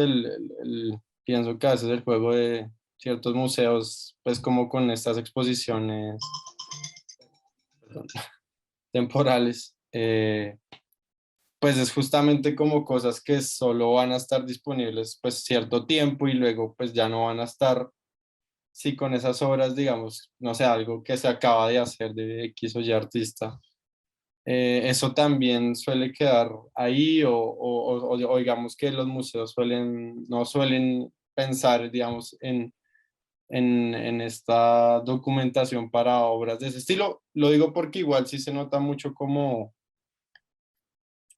pienso que a veces el juego de ciertos museos, pues, como con estas exposiciones, perdón, temporales, pues es justamente como cosas que solo van a estar disponibles pues cierto tiempo y luego pues ya no van a estar, sí, con esas obras, digamos, no sé, algo que se acaba de hacer de X o Y artista. Eso también suele quedar ahí o digamos que los museos no suelen pensar, digamos, en esta documentación para obras de ese estilo. Lo digo porque igual sí se nota mucho como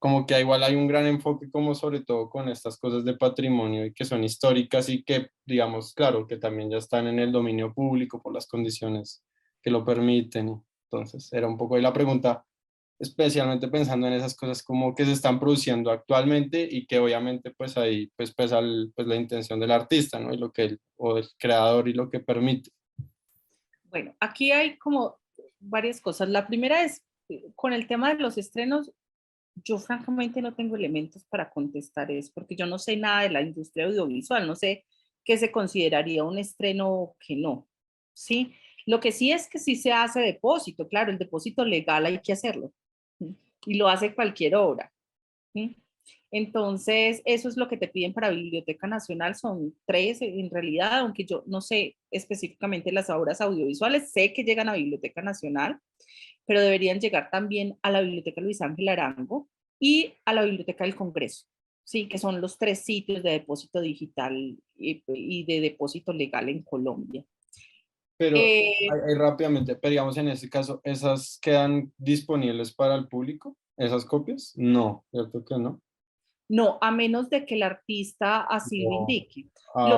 como que igual hay un gran enfoque como sobre todo con estas cosas de patrimonio y que son históricas y que, digamos, claro, que también ya están en el dominio público por las condiciones que lo permiten. Entonces, era un poco ahí la pregunta, especialmente pensando en esas cosas como que se están produciendo actualmente y que obviamente pues ahí pues pesa pues la intención del artista, ¿no? Y lo que o del creador y lo que permite. Bueno, aquí hay como varias cosas. La primera es, con el tema de los estrenos, yo francamente no tengo elementos para contestar eso, porque yo no sé nada de la industria audiovisual, no sé qué se consideraría un estreno o qué no, ¿sí? Lo que sí es que sí se hace depósito, claro, el depósito legal hay que hacerlo, ¿sí? Y lo hace cualquier obra, ¿sí? Entonces, eso es lo que te piden para Biblioteca Nacional, son 3 en realidad, aunque yo no sé específicamente las obras audiovisuales, sé que llegan a Biblioteca Nacional, pero deberían llegar también a la Biblioteca Luis Ángel Arango y a la Biblioteca del Congreso, ¿sí? Que son los 3 sitios de depósito digital y de depósito legal en Colombia. Pero Eh, ahí rápidamente, pero digamos en este caso, ¿esas quedan disponibles para el público? ¿Esas copias? No, ¿cierto que no? no, a menos de que el artista así lo No. indique. Ah, ok.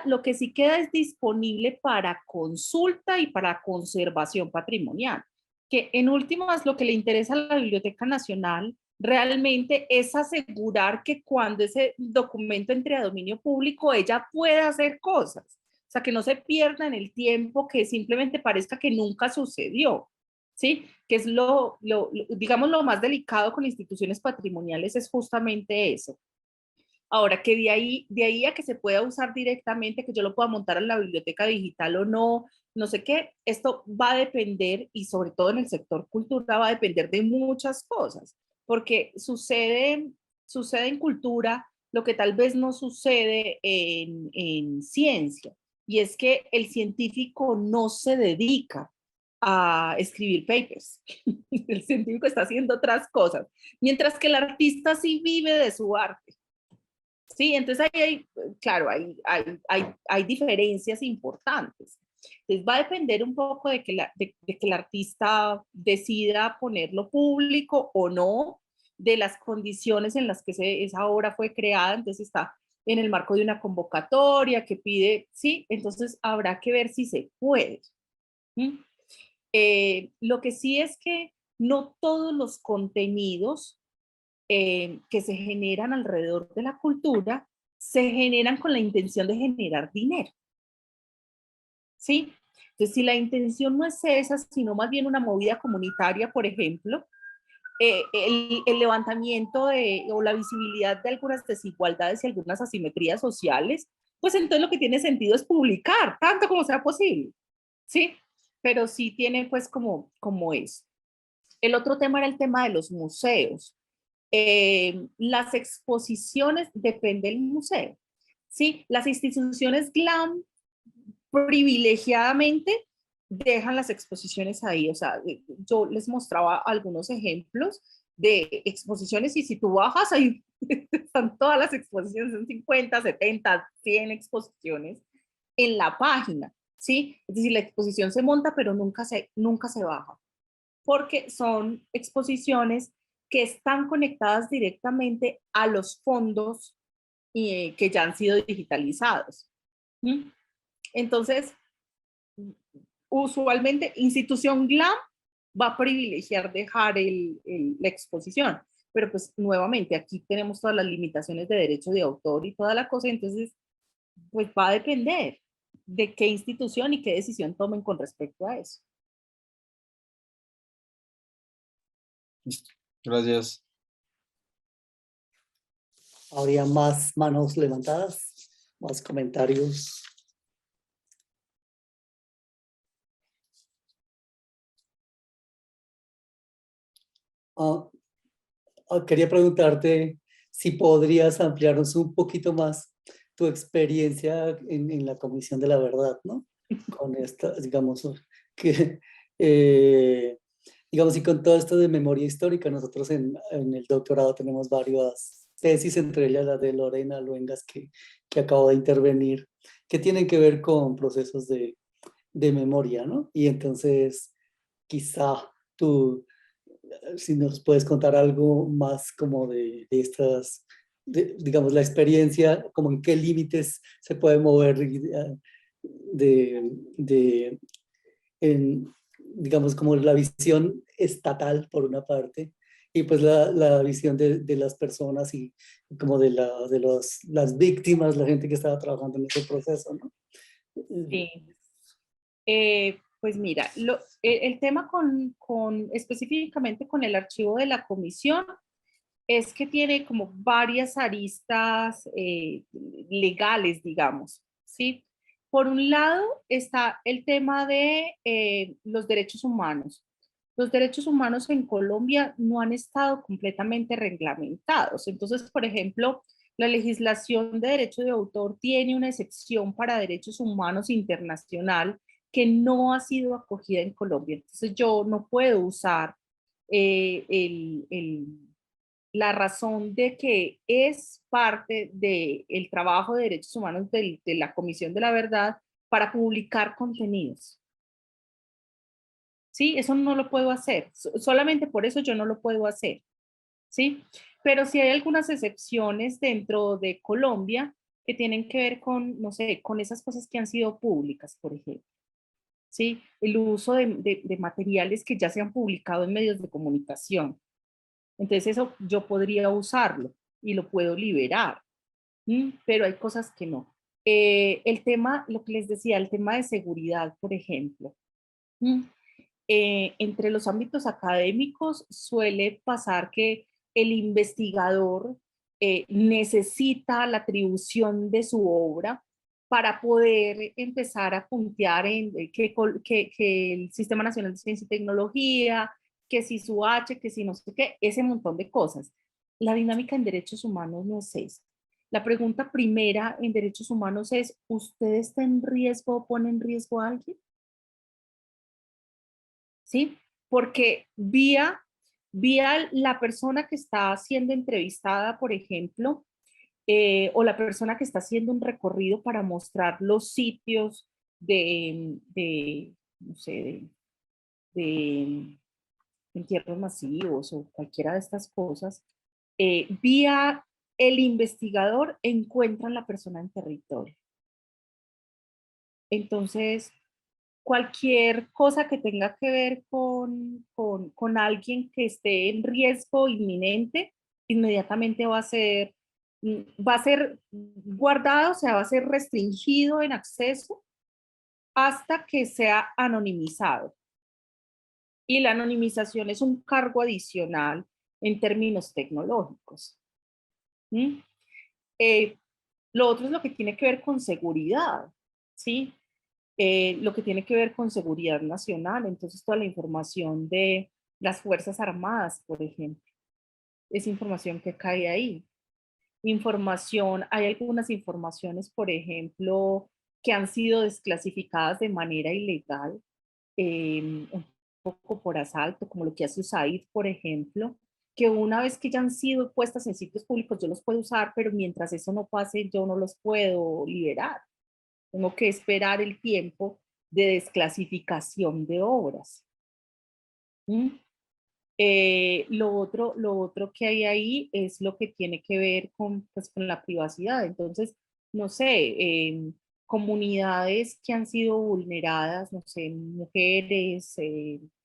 Lo que sí queda es disponible para consulta y para conservación patrimonial, que en últimas lo que le interesa a la Biblioteca Nacional realmente es asegurar que cuando ese documento entre a dominio público ella pueda hacer cosas, o sea, que no se pierda en el tiempo, que simplemente parezca que nunca sucedió, ¿sí? Que es digamos, lo más delicado con instituciones patrimoniales es justamente eso. Ahora, que de ahí a que se pueda usar directamente, que yo lo pueda montar en la biblioteca digital o no, no sé qué, esto va a depender, y sobre todo en el sector cultura, va a depender de muchas cosas, porque sucede en cultura lo que tal vez no sucede en ciencia, y es que el científico no se dedica a escribir papers. El científico está haciendo otras cosas, mientras que el artista sí vive de su arte. Sí, entonces ahí hay, claro, hay diferencias importantes. Entonces va a depender un poco de que el artista decida ponerlo público o no, de las condiciones en las que esa obra fue creada. Entonces está en el marco de una convocatoria que pide, sí, entonces habrá que ver si se puede. ¿Mm? Lo que sí es que no todos los contenidos que se generan alrededor de la cultura se generan con la intención de generar dinero, ¿sí? Entonces, si la intención no es esa, sino más bien una movida comunitaria, por ejemplo, el levantamiento o la visibilidad de algunas desigualdades y algunas asimetrías sociales, pues entonces lo que tiene sentido es publicar tanto como sea posible, ¿sí? Pero sí tiene pues como es. El otro tema era el tema de los museos. Las exposiciones depende del museo. Sí, las instituciones GLAM privilegiadamente dejan las exposiciones ahí. O sea, yo les mostraba algunos ejemplos de exposiciones y si tú bajas ahí están todas las exposiciones, son 50, 70, 100 exposiciones en la página. ¿Sí? Es decir, la exposición se monta pero nunca se baja porque son exposiciones que están conectadas directamente a los fondos que ya han sido digitalizados. ¿Mm? Entonces, usualmente, institución GLAM va a privilegiar dejar la exposición, pero pues nuevamente aquí tenemos todas las limitaciones de derecho de autor y toda la cosa, entonces pues va a depender de qué institución y qué decisión tomen con respecto a eso. Gracias. ¿Habría más manos levantadas? ¿Más comentarios? Quería preguntarte si podrías ampliarnos un poquito más tu experiencia en la Comisión de la Verdad, ¿no? Con esta, digamos, que, digamos, y con todo esto de memoria histórica, nosotros en el doctorado tenemos varias tesis, entre ellas la de Lorena Luengas, que acabo de intervenir, que tienen que ver con procesos de memoria, ¿no? Y entonces, quizá tú si nos puedes contar algo más como de estas, digamos, la experiencia, como en qué límites se puede mover de digamos, como la visión estatal por una parte, y pues la visión de las personas y como las víctimas, la gente que estaba trabajando en ese proceso, ¿no? Sí. Pues mira, el tema específicamente con el archivo de la comisión es que tiene como varias aristas legales, digamos, ¿sí? Por un lado está el tema de los derechos humanos. Los derechos humanos en Colombia no han estado completamente reglamentados. Entonces, por ejemplo, la legislación de derecho de autor tiene una excepción para derechos humanos internacional que no ha sido acogida en Colombia. Entonces, yo no puedo usar la razón de que es parte del trabajo de derechos humanos de la Comisión de la Verdad para publicar contenidos. ¿Sí? Eso no lo puedo hacer. Solamente por eso yo no lo puedo hacer. ¿Sí? Pero sí hay algunas excepciones dentro de Colombia que tienen que ver con, no sé, con esas cosas que han sido públicas, por ejemplo. ¿Sí? El uso de materiales que ya se han publicado en medios de comunicación. Entonces eso yo podría usarlo y lo puedo liberar, pero hay cosas que no. El tema, lo que les decía, el tema de seguridad, por ejemplo. Entre los ámbitos académicos suele pasar que el investigador necesita la atribución de su obra para poder empezar a puntear en que el Sistema Nacional de Ciencia y Tecnología, que si su H, que si no sé qué, ese montón de cosas. La dinámica en derechos humanos no es esa. La pregunta primera en derechos humanos es, ¿usted está en riesgo o pone en riesgo a alguien? ¿Sí? Porque vía la persona que está siendo entrevistada, por ejemplo, o la persona que está haciendo un recorrido para mostrar los sitios no sé, de entierros masivos o cualquiera de estas cosas, vía el investigador encuentran la persona en territorio. Entonces, cualquier cosa que tenga que ver con alguien que esté en riesgo inminente, inmediatamente va a ser guardado, o sea, va a ser restringido en acceso hasta que sea anonimizado. Y la anonimización es un cargo adicional en términos tecnológicos. Lo otro es lo que tiene que ver con seguridad, ¿sí? Lo que tiene que ver con seguridad nacional, entonces toda la información de las Fuerzas Armadas, por ejemplo, es información que cae ahí. Hay algunas informaciones, por ejemplo, que han sido desclasificadas de manera ilegal, un poco por asalto, como lo que hace USAID, por ejemplo, que una vez que ya han sido puestas en sitios públicos, yo los puedo usar, pero mientras eso no pase, yo no los puedo liberar. Tengo que esperar el tiempo de desclasificación de obras. Lo otro que hay ahí es lo que tiene que ver pues, con la privacidad. Entonces, no sé, comunidades que han sido vulneradas, no sé, mujeres,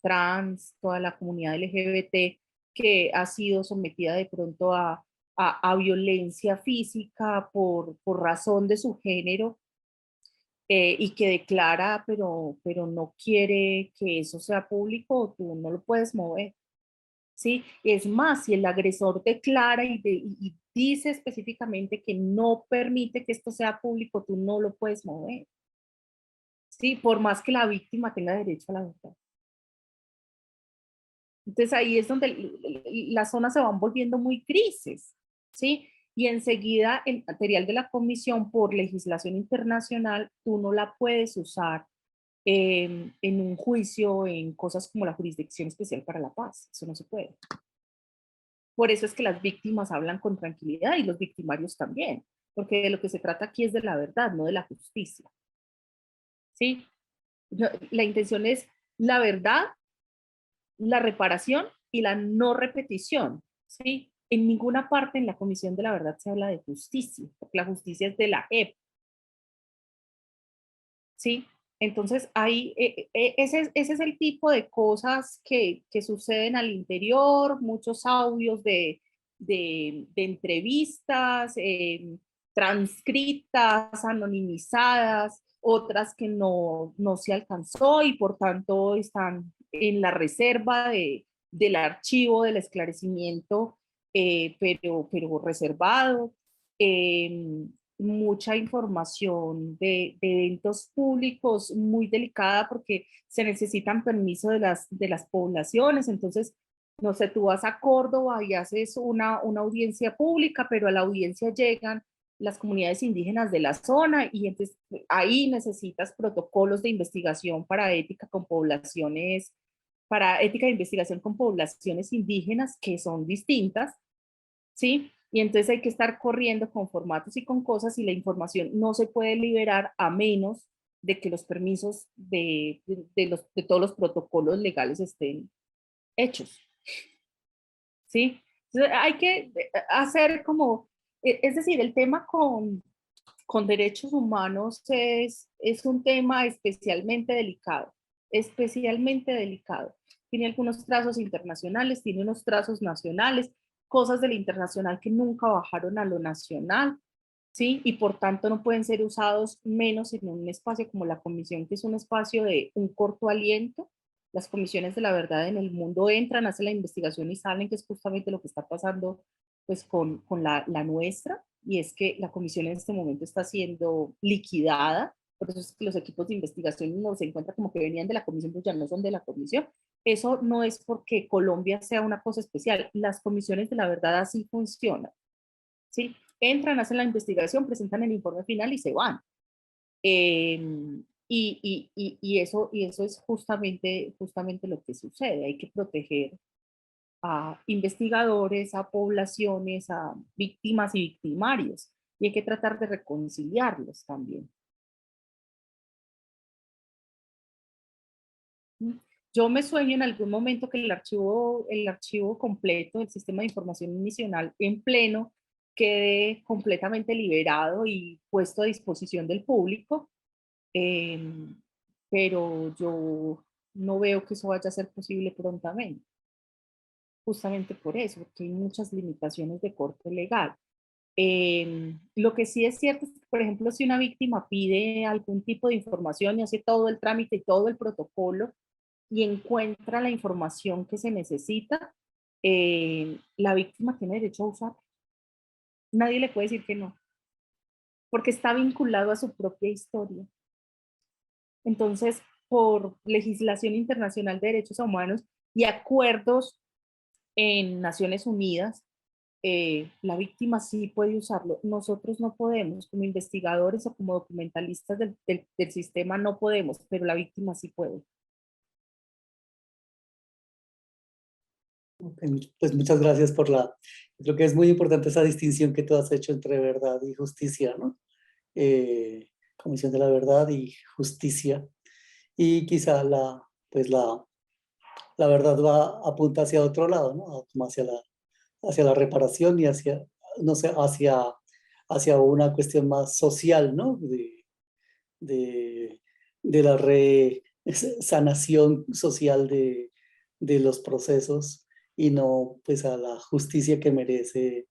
trans, toda la comunidad LGBT que ha sido sometida de pronto a violencia física por razón de su género, y que declara, pero no quiere que eso sea público, tú no lo puedes mover. ¿Sí? Es más, si el agresor declara y dice específicamente que no permite que esto sea público, tú no lo puedes mover. ¿Sí? Por más que la víctima tenga derecho a la verdad. Entonces ahí es donde las zonas se van volviendo muy grises, ¿sí? Y enseguida el material de la comisión por legislación internacional, tú no la puedes usar en un juicio en cosas como la Jurisdicción Especial para la Paz. Eso no se puede. Por eso es que las víctimas hablan con tranquilidad y los victimarios también, porque de lo que se trata aquí es de la verdad, no de la justicia. ¿Sí? La intención es la verdad, la reparación y la no repetición, ¿sí? En ninguna parte en la Comisión de la Verdad se habla de justicia, porque la justicia es de la JEP, ¿sí? Entonces, ahí, ese es el tipo de cosas que suceden al interior, muchos audios de entrevistas, transcritas, anonimizadas, otras que no se alcanzó y por tanto están en la reserva del archivo del esclarecimiento, pero reservado. Mucha información de eventos públicos muy delicada porque se necesitan permiso de las poblaciones. Entonces, no sé, tú vas a Córdoba y haces una audiencia pública, pero a la audiencia llegan las comunidades indígenas de la zona y entonces ahí necesitas protocolos de investigación para ética con poblaciones, para ética de investigación con poblaciones indígenas que son distintas, ¿sí? Y entonces hay que estar corriendo con formatos y con cosas y la información no se puede liberar a menos de que los permisos de todos los protocolos legales estén hechos, ¿sí? Entonces hay que hacer como, es decir, el tema con derechos humanos es un tema especialmente delicado. Tiene algunos trazos internacionales, tiene unos trazos nacionales, cosas del internacional que nunca bajaron a lo nacional, ¿sí? Y por tanto no pueden ser usados menos en un espacio como la comisión, que es un espacio de un corto aliento. Las comisiones de la verdad en el mundo entran, hacen la investigación y salen, que es justamente lo que está pasando pues con la nuestra, y es que la comisión en este momento está siendo liquidada, por eso es que los equipos de investigación no se encuentran como que venían de la comisión, pues ya no son de la comisión. Eso no es porque Colombia sea una cosa especial, las comisiones de la verdad así funcionan, ¿sí? Entran, hacen la investigación, presentan el informe final y se van. Y eso es justamente lo que sucede. Hay que proteger a investigadores, a poblaciones, a víctimas y victimarios, y hay que tratar de reconciliarlos también. Yo me sueño en algún momento que el archivo completo del Sistema de Información Nacional en pleno quede completamente liberado y puesto a disposición del público, pero yo no veo que eso vaya a ser posible prontamente, justamente por eso, porque hay muchas limitaciones de corte legal. Lo que sí es cierto es que, por ejemplo, si una víctima pide algún tipo de información y hace todo el trámite y todo el protocolo y encuentra la información que se necesita, la víctima tiene derecho a usarla. Nadie le puede decir que no, porque está vinculado a su propia historia. Entonces, por legislación internacional de derechos humanos y acuerdos en Naciones Unidas, la víctima sí puede usarlo. Nosotros no podemos, como investigadores o como documentalistas del sistema no podemos, pero la víctima sí puede. Okay, pues muchas gracias por creo que es muy importante esa distinción que tú has hecho entre verdad y justicia, ¿no? Comisión de la Verdad y Justicia. Y quizá pues la verdad apunta hacia otro lado, ¿no? Como hacia la reparación y no sé, hacia una cuestión más social, ¿no? De, de la sanación social de los procesos y no pues a la justicia que merece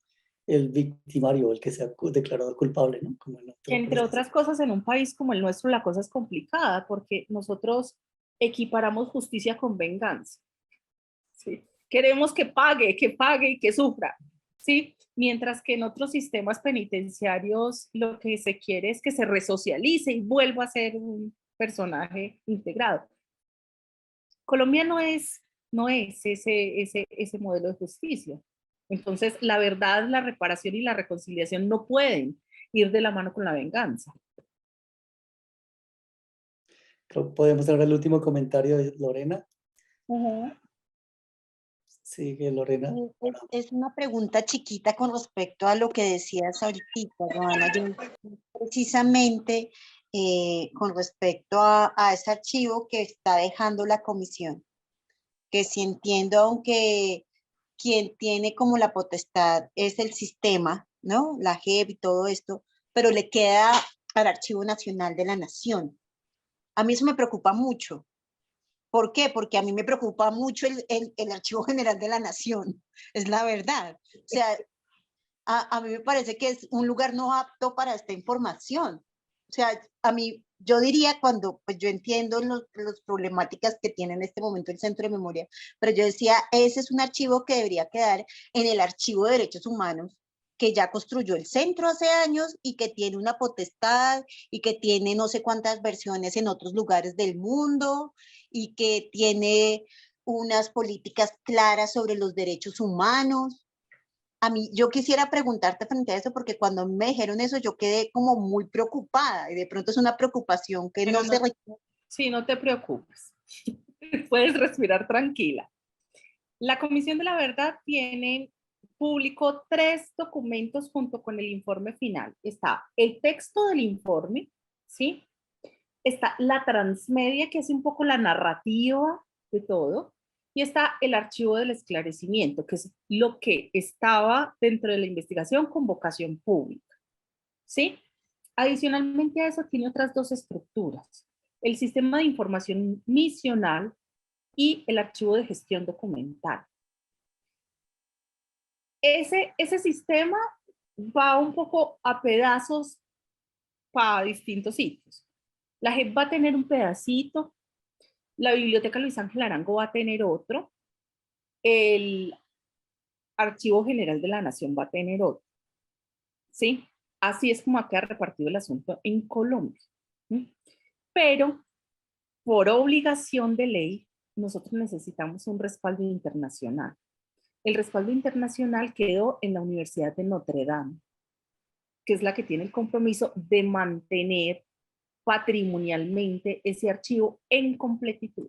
el victimario, el que sea declarado culpable, ¿no? Como en otro Entre proceso. otras cosas, en un país como el nuestro la cosa es complicada porque nosotros equiparamos justicia con venganza. ¿Sí? Queremos que pague y que sufra, ¿sí? Mientras que en otros sistemas penitenciarios lo que se quiere es que se resocialice y vuelva a ser un personaje integrado. Colombia no es ese modelo de justicia. Entonces, la verdad, la reparación y la reconciliación no pueden ir de la mano con la venganza. Creo que podemos dar el último comentario de Lorena. Sigue Lorena. Es una pregunta chiquita con respecto a lo que decías ahorita, Joana. Yo precisamente con respecto a ese archivo que está dejando la comisión. que si entiendo, aunque quien tiene como la potestad es el sistema, ¿no? La JEP y todo esto, pero le queda al Archivo Nacional de la Nación. A mí eso me preocupa mucho. ¿Por qué? Porque a mí me preocupa mucho el Archivo General de la Nación, es la verdad. O sea, a mí me parece que es un lugar no apto para esta información. O sea, a mí, yo diría cuando, pues yo entiendo las problemáticas que tiene en este momento el Centro de Memoria, pero yo decía, ese es un archivo que debería quedar en el Archivo de Derechos Humanos, que ya construyó el centro hace años y que tiene una potestad y que tiene no sé cuántas versiones en otros lugares del mundo y que tiene unas políticas claras sobre los derechos humanos. A mí, yo quisiera preguntarte frente a eso, porque cuando me dijeron eso, yo quedé como muy preocupada, y de pronto es una preocupación que Pero no se... Sí, no te preocupes. Puedes respirar tranquila. La Comisión de la Verdad publicó 3 documentos junto con el informe final. Está el texto del informe, ¿sí? Está la transmedia, que es un poco la narrativa de todo, y está el archivo del esclarecimiento, que es lo que estaba dentro de la investigación con vocación pública, ¿sí? Adicionalmente a eso tiene otras 2 estructuras: el sistema de información misional y el archivo de gestión documental. Ese sistema va un poco a pedazos para distintos sitios. La JEP va a tener un pedacito, la Biblioteca Luis Ángel Arango va a tener otro, el Archivo General de la Nación va a tener otro, ¿sí? Así es como ha quedado repartido el asunto en Colombia. ¿Sí? Pero por obligación de ley, nosotros necesitamos un respaldo internacional. El respaldo internacional quedó en la Universidad de Notre Dame, que es la que tiene el compromiso de mantener patrimonialmente ese archivo en completitud.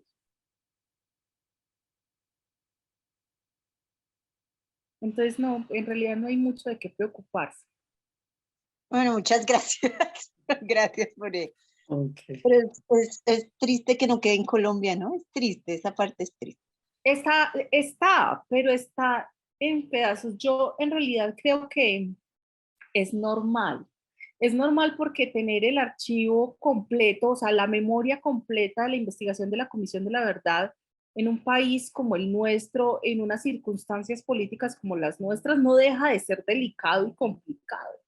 Entonces, no, en realidad no hay mucho de qué preocuparse. Bueno, muchas gracias. Gracias por eso. Okay. Pero es triste que no quede en Colombia, ¿no? Es triste, esa parte es triste. Pero está en pedazos. Yo en realidad creo que es normal. Es normal porque tener el archivo completo, o sea, la memoria completa de la investigación de la Comisión de la Verdad en un país como el nuestro, en unas circunstancias políticas como las nuestras, no deja de ser delicado y complicado.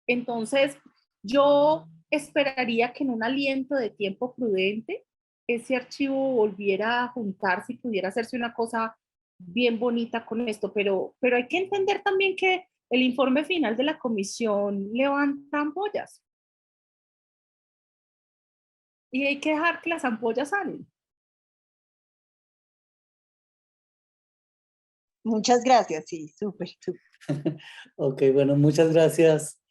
Entonces, yo esperaría que en un aliento de tiempo prudente, ese archivo volviera a juntarse y pudiera hacerse una cosa bien bonita con esto, pero hay que entender también que el informe final de la comisión levanta ampollas. Y hay que dejar que las ampollas salen. Muchas gracias, sí, súper, súper. Ok, bueno, muchas gracias,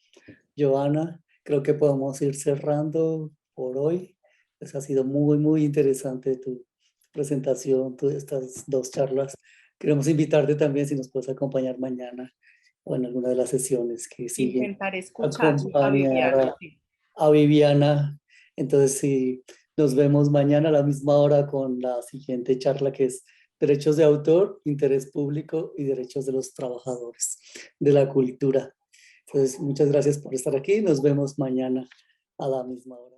Joana. Creo que podemos ir cerrando por hoy. Pues ha sido muy, muy interesante tu presentación, estas 2 charlas. Queremos invitarte también si nos puedes acompañar mañana o en alguna de las sesiones que siguen. Intentaré escuchar Acompañar a Viviana. a Viviana. Entonces, sí, nos vemos mañana a la misma hora con la siguiente charla, que es Derechos de Autor, Interés Público y Derechos de los Trabajadores de la Cultura. Entonces, muchas gracias por estar aquí. Nos vemos mañana a la misma hora.